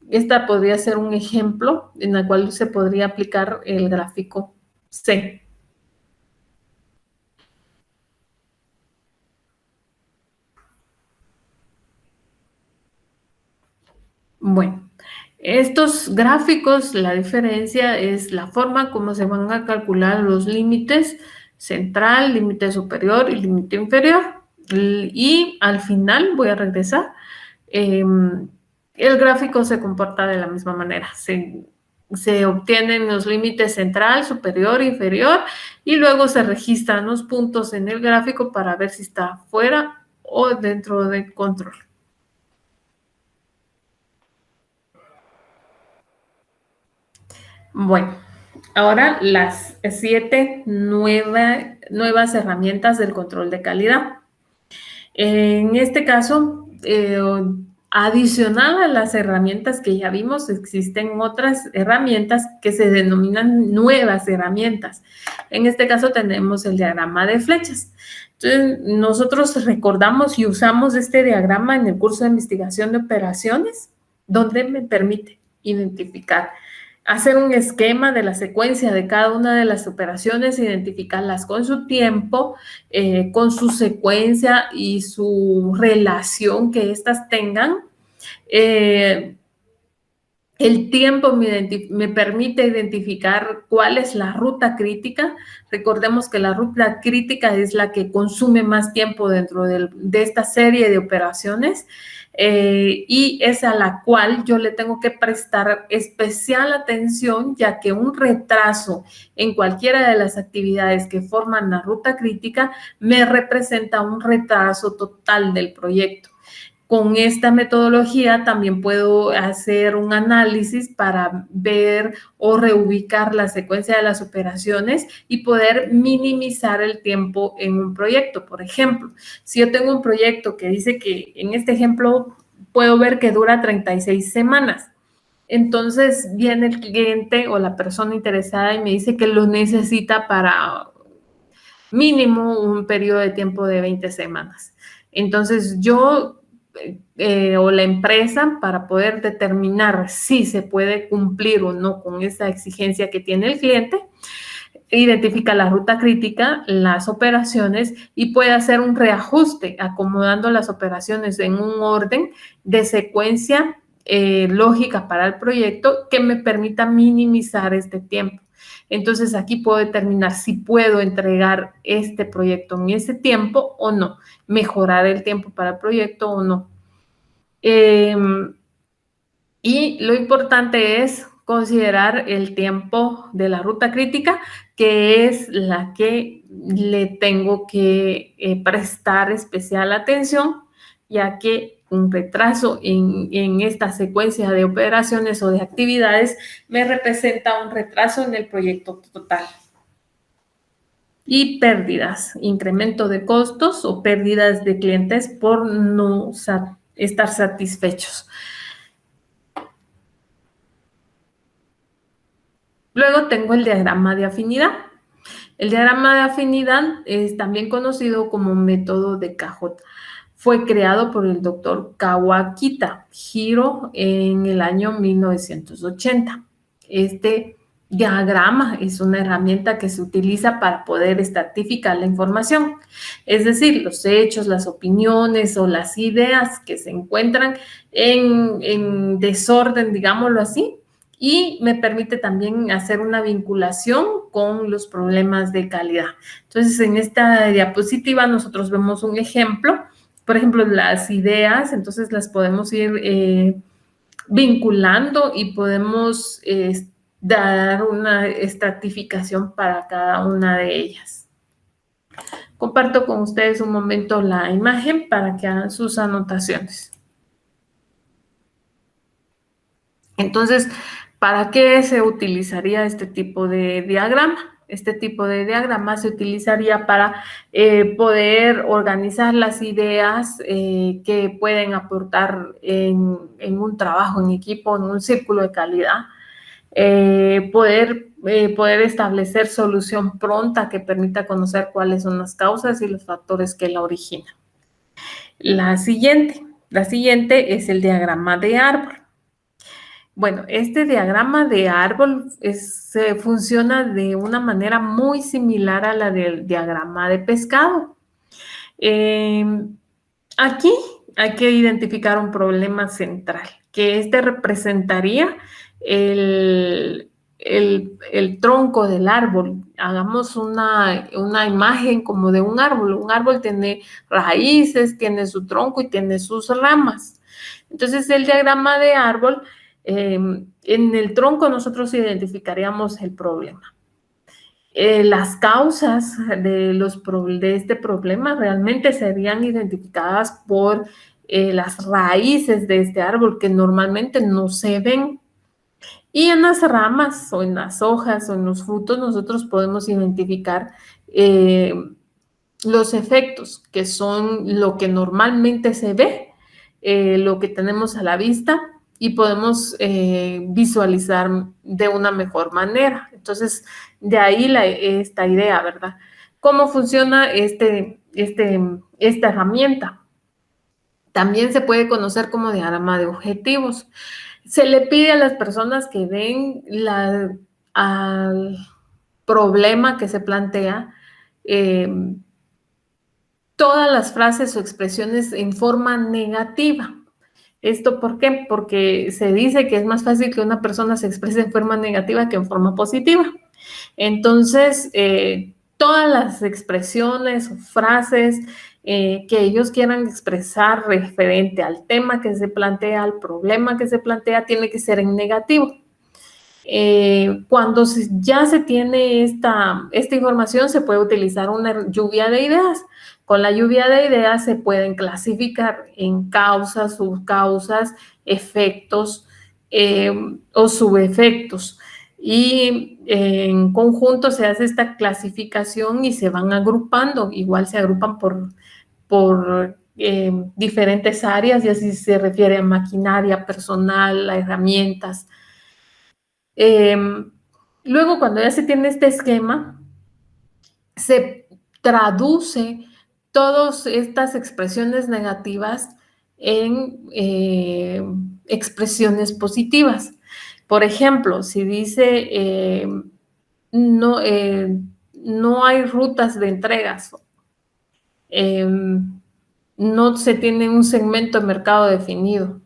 Esta podría ser un ejemplo en el cual se podría aplicar el gráfico C. Bueno, estos gráficos, la diferencia es la forma como se van a calcular los límites central, límite superior y límite inferior. Y al final, voy a regresar, el gráfico se comporta de la misma manera. Se obtienen los límites central, superior, inferior, y luego se registran los puntos en el gráfico para ver si está fuera o dentro del control. Bueno, ahora las 7 nuevas herramientas del control de calidad. En este caso, adicional a las herramientas que ya vimos, existen otras herramientas que se denominan nuevas herramientas. En este caso tenemos el diagrama de flechas. Entonces, nosotros recordamos y usamos este diagrama en el curso de investigación de operaciones, donde me permite identificar, hacer un esquema de la secuencia de cada una de las operaciones, identificarlas con su tiempo, con su secuencia y su relación que éstas tengan. El tiempo me permite identificar cuál es la ruta crítica. Recordemos que la ruta crítica es la que consume más tiempo dentro de esta serie de operaciones, y es a la cual yo le tengo que prestar especial atención, ya que un retraso en cualquiera de las actividades que forman la ruta crítica me representa un retraso total del proyecto. Con esta metodología también puedo hacer un análisis para ver o reubicar la secuencia de las operaciones y poder minimizar el tiempo en un proyecto. Por ejemplo, si yo tengo un proyecto que dice que, en este ejemplo, puedo ver que dura 36 semanas. Entonces viene el cliente o la persona interesada y me dice que lo necesita para mínimo un periodo de tiempo de 20 semanas. Entonces yo o la empresa, para poder determinar si se puede cumplir o no con esa exigencia que tiene el cliente, identifica la ruta crítica, las operaciones y puede hacer un reajuste acomodando las operaciones en un orden de secuencia lógica para el proyecto que me permita minimizar este tiempo. Entonces, aquí puedo determinar si puedo entregar este proyecto en ese tiempo o no, mejorar el tiempo para el proyecto o no. Y lo importante es considerar el tiempo de la ruta crítica, que es la que le tengo que prestar especial atención, ya que un retraso en esta secuencia de operaciones o de actividades me representa un retraso en el proyecto total. Y pérdidas, incremento de costos o pérdidas de clientes por no estar satisfechos. Luego tengo el diagrama de afinidad. El diagrama de afinidad es también conocido como método de Cajot. Fue creado por el doctor Kawakita Hiro en el año 1980. Este diagrama es una herramienta que se utiliza para poder estratificar la información, es decir, los hechos, las opiniones o las ideas que se encuentran en desorden, digámoslo así, y me permite también hacer una vinculación con los problemas de calidad. Entonces, en esta diapositiva nosotros vemos un ejemplo, por ejemplo, las ideas, entonces las podemos ir vinculando y podemos dar una estratificación para cada una de ellas. Comparto con ustedes un momento la imagen para que hagan sus anotaciones. Entonces, ¿para qué se utilizaría este tipo de diagrama? Este tipo de diagrama se utilizaría para poder organizar las ideas que pueden aportar en un trabajo en equipo, en un círculo de calidad. Poder establecer solución pronta que permita conocer cuáles son las causas y los factores que la originan. La siguiente es el diagrama de árbol. Bueno, este diagrama de árbol funciona de una manera muy similar a la del diagrama de pescado. Aquí hay que identificar un problema central, que representaría el tronco del árbol. Hagamos una imagen como de un árbol. Un árbol tiene raíces, tiene su tronco y tiene sus ramas. Entonces, el diagrama de árbol, en el tronco nosotros identificaríamos el problema. Las causas de este problema realmente serían identificadas por las raíces de este árbol, que normalmente no se ven. Y en las ramas o en las hojas o en los frutos nosotros podemos identificar los efectos, que son lo que normalmente se ve, lo que tenemos a la vista, y podemos visualizar de una mejor manera. Entonces, de ahí esta idea, ¿verdad? ¿Cómo funciona esta herramienta? También se puede conocer como diagrama de objetivos. Se le pide a las personas que ven al problema que se plantea, todas las frases o expresiones en forma negativa. ¿Esto por qué? Porque se dice que es más fácil que una persona se exprese en forma negativa que en forma positiva. Entonces, todas las expresiones o frases que ellos quieran expresar referente al tema que se plantea, al problema que se plantea, tiene que ser en negativo. Cuando ya se tiene esta información, se puede utilizar una lluvia de ideas. Con la lluvia de ideas se pueden clasificar en causas, subcausas, efectos o subefectos. Y en conjunto se hace esta clasificación y se van agrupando. Igual se agrupan por diferentes áreas, y así se refiere a maquinaria, personal, a herramientas. Luego, cuando ya se tiene este esquema, se traduce todas estas expresiones negativas en expresiones positivas. Por ejemplo, si dice no hay rutas de entregas, no se tiene un segmento de mercado definido.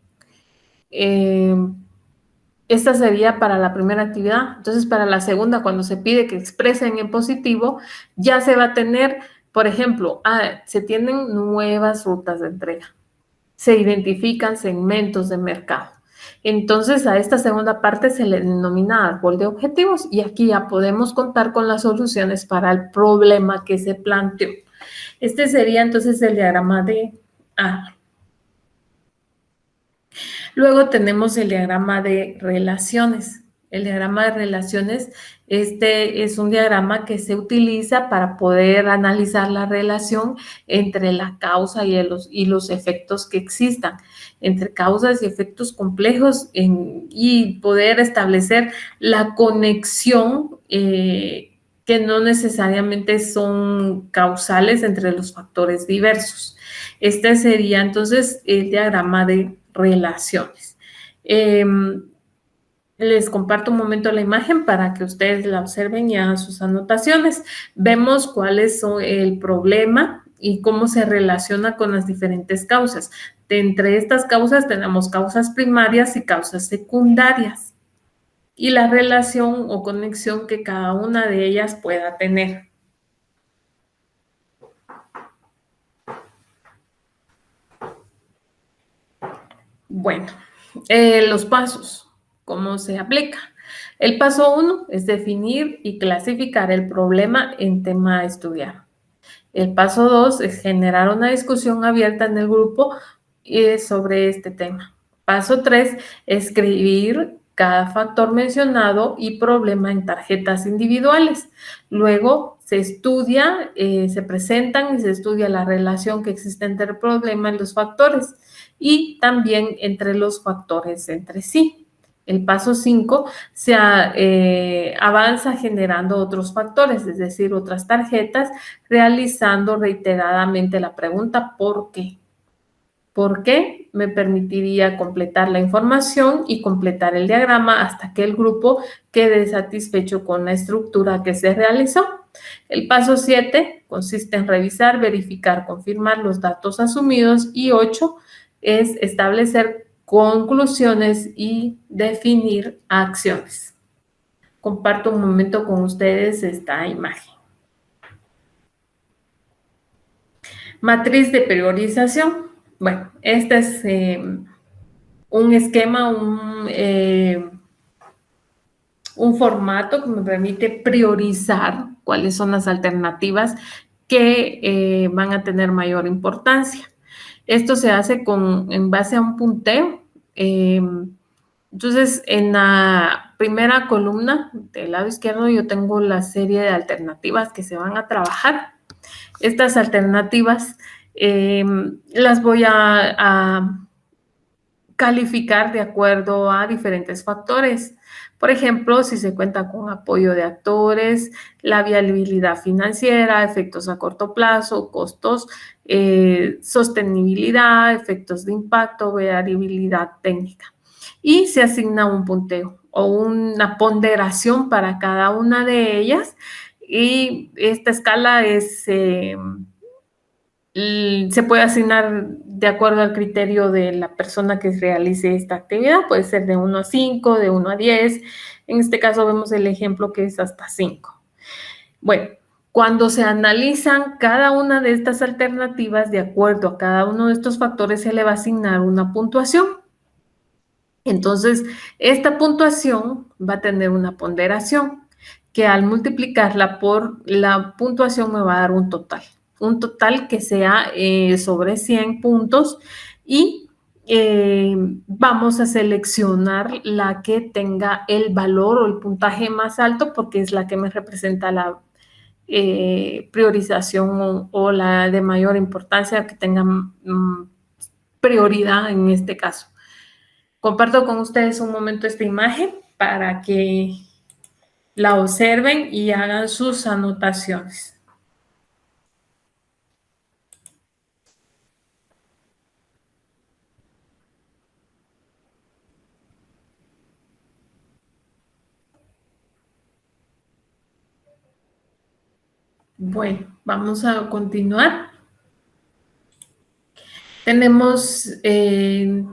Esta sería para la primera actividad. Entonces, para la segunda, cuando se pide que expresen en positivo, ya se va a tener, por ejemplo, se tienen nuevas rutas de entrega. Se identifican segmentos de mercado. Entonces, a esta segunda parte se le denomina árbol de objetivos, y aquí ya podemos contar con las soluciones para el problema que se planteó. Este sería entonces el diagrama de árbol. Luego tenemos el diagrama de relaciones. El diagrama de relaciones, es un diagrama que se utiliza para poder analizar la relación entre la causa y los efectos que existan, entre causas y efectos complejos, y poder establecer la conexión que no necesariamente son causales entre los factores diversos. Este sería entonces el diagrama de relaciones. Les comparto un momento la imagen para que ustedes la observen y hagan sus anotaciones. Vemos cuál es el problema y cómo se relaciona con las diferentes causas. De entre estas causas tenemos causas primarias y causas secundarias, y la relación o conexión que cada una de ellas pueda tener. Bueno, los pasos, ¿cómo se aplica? El paso 1 es definir y clasificar el problema en tema a estudiar. El paso 2 es generar una discusión abierta en el grupo sobre este tema. Paso 3, escribir cada factor mencionado y problema en tarjetas individuales. Luego se estudia, se presentan y se estudia la relación que existe entre el problema y los factores y también entre los factores entre sí. El paso 5 se avanza generando otros factores, es decir, otras tarjetas, realizando reiteradamente la pregunta ¿por qué? ¿Por qué? Me permitiría completar la información y completar el diagrama hasta que el grupo quede satisfecho con la estructura que se realizó. El paso 7 consiste en revisar, verificar, confirmar los datos asumidos y 8 es establecer conclusiones y definir acciones. Comparto un momento con ustedes esta imagen. Matriz de priorización. Bueno, este es un esquema, un formato que me permite priorizar cuáles son las alternativas que van a tener mayor importancia. Esto se hace en base a un punteo. Entonces, en la primera columna del lado izquierdo yo tengo la serie de alternativas que se van a trabajar. Estas alternativas las voy a calificar de acuerdo a diferentes factores. Por ejemplo, si se cuenta con apoyo de actores, la viabilidad financiera, efectos a corto plazo, costos, sostenibilidad, efectos de impacto, variabilidad técnica. Y se asigna un punteo o una ponderación para cada una de ellas. Y esta escala se puede asignar de acuerdo al criterio de la persona que realice esta actividad. Puede ser de 1 a 5, de 1 a 10. En este caso vemos el ejemplo que es hasta 5. Bueno, cuando se analizan cada una de estas alternativas, de acuerdo a cada uno de estos factores, se le va a asignar una puntuación. Entonces, esta puntuación va a tener una ponderación que al multiplicarla por la puntuación me va a dar un total que sea sobre 100 puntos y vamos a seleccionar la que tenga el valor o el puntaje más alto porque es la que me representa la priorización o la de mayor importancia que tenga prioridad en este caso. Comparto con ustedes un momento esta imagen para que la observen y hagan sus anotaciones. Bueno, vamos a continuar. Tenemos el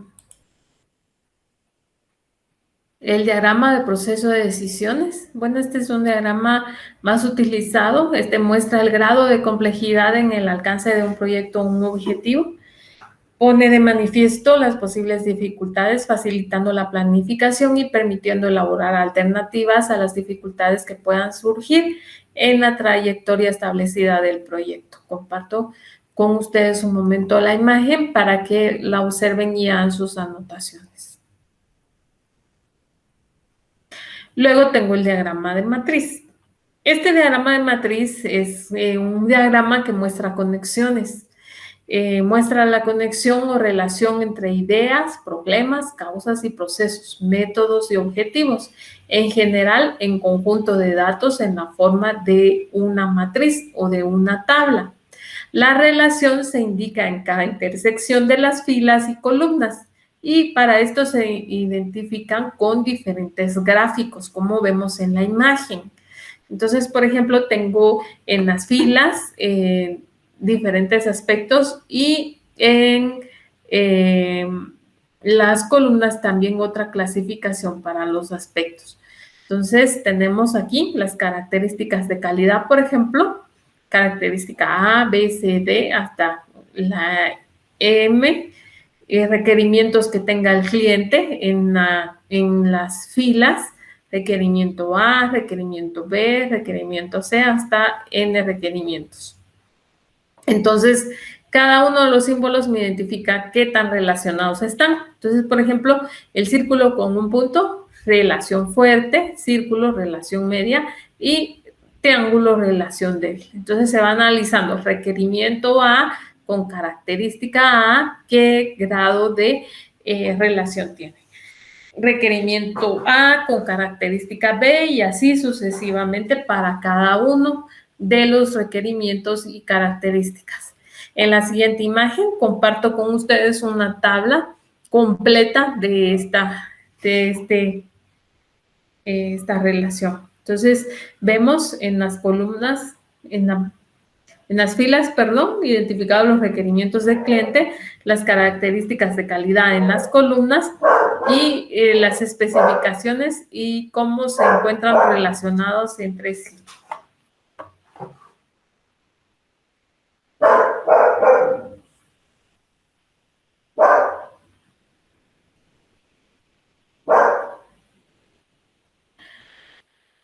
diagrama de proceso de decisiones. Bueno, este es un diagrama más utilizado. Este muestra el grado de complejidad en el alcance de un proyecto o un objetivo. Pone de manifiesto las posibles dificultades, facilitando la planificación y permitiendo elaborar alternativas a las dificultades que puedan surgir en la trayectoria establecida del proyecto. Comparto con ustedes un momento la imagen para que la observen y hagan sus anotaciones. Luego tengo el diagrama de matriz. Este diagrama de matriz es un diagrama que muestra conexiones. Muestra la conexión o relación entre ideas, problemas, causas y procesos, métodos y objetivos, en general en conjunto de datos en la forma de una matriz o de una tabla. La relación se indica en cada intersección de las filas y columnas y para esto se identifican con diferentes gráficos, como vemos en la imagen. Entonces, por ejemplo, tengo en las filas diferentes aspectos y en las columnas también otra clasificación para los aspectos. Entonces, tenemos aquí las características de calidad, por ejemplo, característica A, B, C, D, hasta la M, requerimientos que tenga el cliente en las filas, requerimiento A, requerimiento B, requerimiento C, hasta N requerimientos. Entonces, cada uno de los símbolos me identifica qué tan relacionados están. Entonces, por ejemplo, el círculo con un punto, relación fuerte, círculo, relación media y triángulo, relación débil. Entonces se va analizando requerimiento A con característica A, qué grado de relación tiene. Requerimiento A con característica B y así sucesivamente para cada uno de los requerimientos y características. En la siguiente imagen comparto con ustedes una tabla completa de esta relación. Entonces, vemos en las columnas, en las filas, identificados los requerimientos del cliente, las características de calidad en las columnas y las especificaciones y cómo se encuentran relacionados entre sí.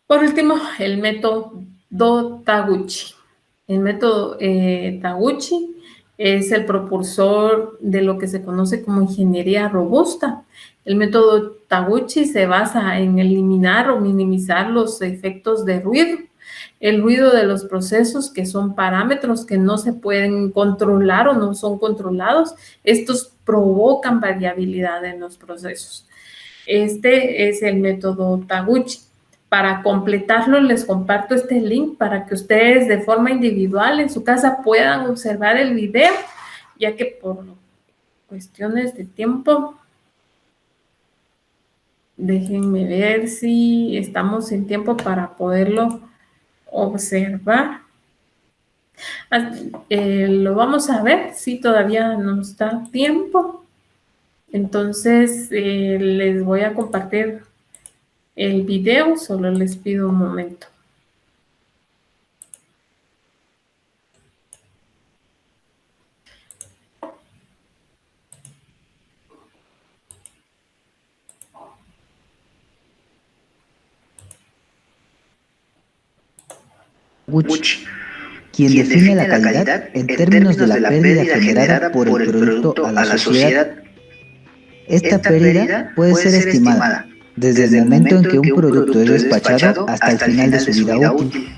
Por último, el método Taguchi. El método Taguchi es el propulsor de lo que se conoce como ingeniería robusta. El método Taguchi se basa en eliminar o minimizar los efectos de ruido. El ruido de los procesos, que son parámetros que no se pueden controlar o no son controlados, estos provocan variabilidad en los procesos. Este es el método Taguchi. Para completarlo, les comparto este link para que ustedes de forma individual en su casa puedan observar el video, ya que por cuestiones de tiempo, déjenme ver si estamos en tiempo para poderlo observar. Lo vamos a ver si todavía nos da tiempo. Entonces, les voy a compartir el video, solo les pido un momento. Taguchi, quien define la calidad en términos de la pérdida generada por el producto a la sociedad. Esta pérdida puede ser estimada desde el momento en que un producto es despachado hasta el final de su vida útil.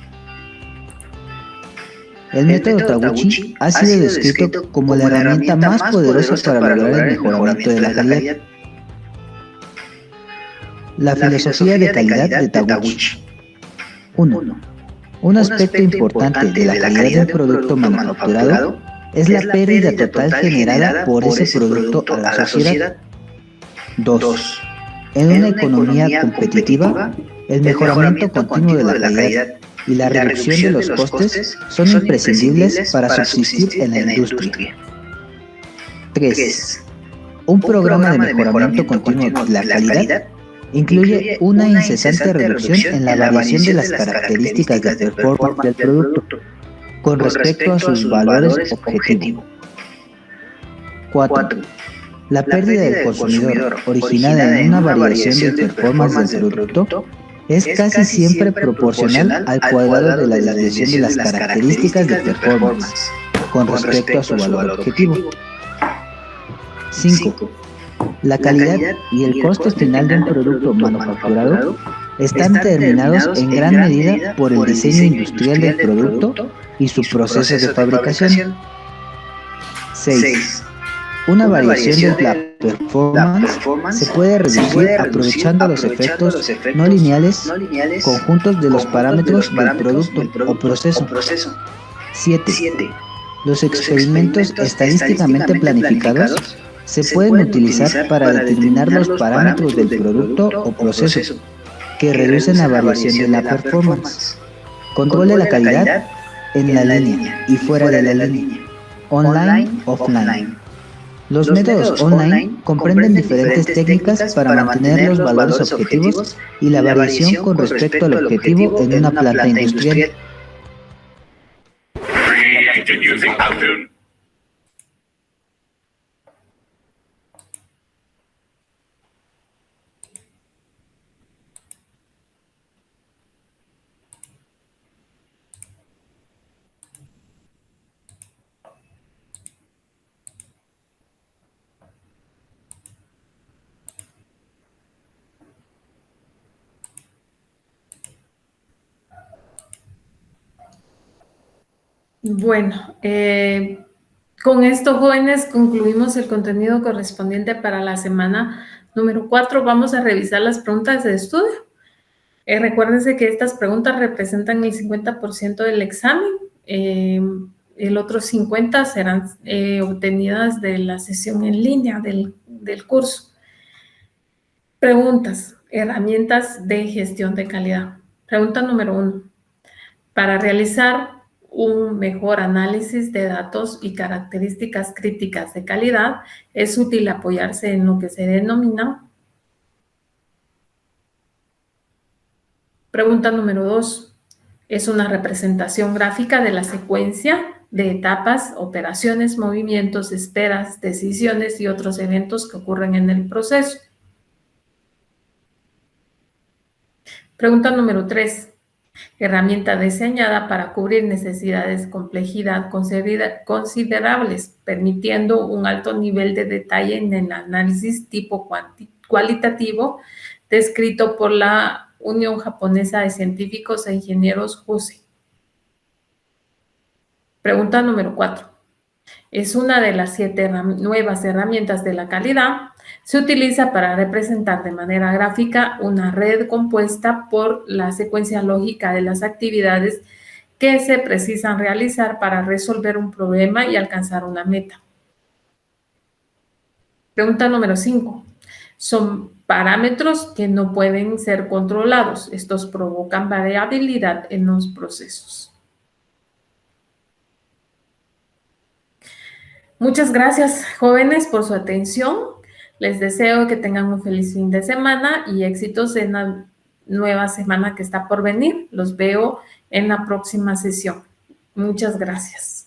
El método Taguchi ha sido descrito como la herramienta más poderosa para lograr el mejoramiento de la calidad. La filosofía de calidad de Taguchi. 1. Un aspecto importante de la calidad del producto manufacturado es la pérdida total generada por ese producto a la sociedad. 2. En una economía competitiva, el mejoramiento continuo de la calidad y la reducción de los costes son imprescindibles para subsistir en la industria. 3. Un programa de mejoramiento continuo de la calidad incluye una incesante reducción en la variación de las características de performance del producto con respecto a sus valores objetivo. 4. La pérdida del consumidor originada en una variación del performance del producto es casi siempre proporcional al cuadrado de la desviación de las características de performance con respecto a su valor objetivo. 5. La calidad y el costo final de un producto manufacturado están determinados en gran medida por el diseño industrial del producto y su proceso de fabricación. 6. Una variación de la performance se puede reducir aprovechando los efectos no lineales conjuntos de los parámetros del producto o proceso. 7. Los experimentos estadísticamente planificados se pueden utilizar para determinar los parámetros del producto o proceso que reducen la variación de la performance. Controle la calidad en la línea y fuera de la línea, online, offline. Los métodos online comprenden diferentes técnicas para mantener los valores objetivos y la variación con respecto al objetivo en una planta industrial. Bueno, con esto, jóvenes, concluimos el contenido correspondiente para la semana número 4. Vamos a revisar las preguntas de estudio. Recuérdense que estas preguntas representan el 50% del examen. El otro 50% serán obtenidas de la sesión en línea del curso. Preguntas, herramientas de gestión de calidad. Pregunta número 1. Para realizar un mejor análisis de datos y características críticas de calidad, es útil apoyarse en lo que se denomina. Pregunta número 2. Es una representación gráfica de la secuencia de etapas, operaciones, movimientos, esperas, decisiones y otros eventos que ocurren en el proceso. Pregunta número 3. Herramienta diseñada para cubrir necesidades de complejidad considerables, permitiendo un alto nivel de detalle en el análisis tipo cualitativo descrito por la Unión Japonesa de Científicos e Ingenieros JUCI. Pregunta número 4. Es una de las 7 nuevas herramientas de la calidad. Se utiliza para representar de manera gráfica una red compuesta por la secuencia lógica de las actividades que se precisan realizar para resolver un problema y alcanzar una meta. Pregunta número 5. Son parámetros que no pueden ser controlados. Estos provocan variabilidad en los procesos. Muchas gracias, jóvenes, por su atención. Les deseo que tengan un feliz fin de semana y éxitos en la nueva semana que está por venir. Los veo en la próxima sesión. Muchas gracias.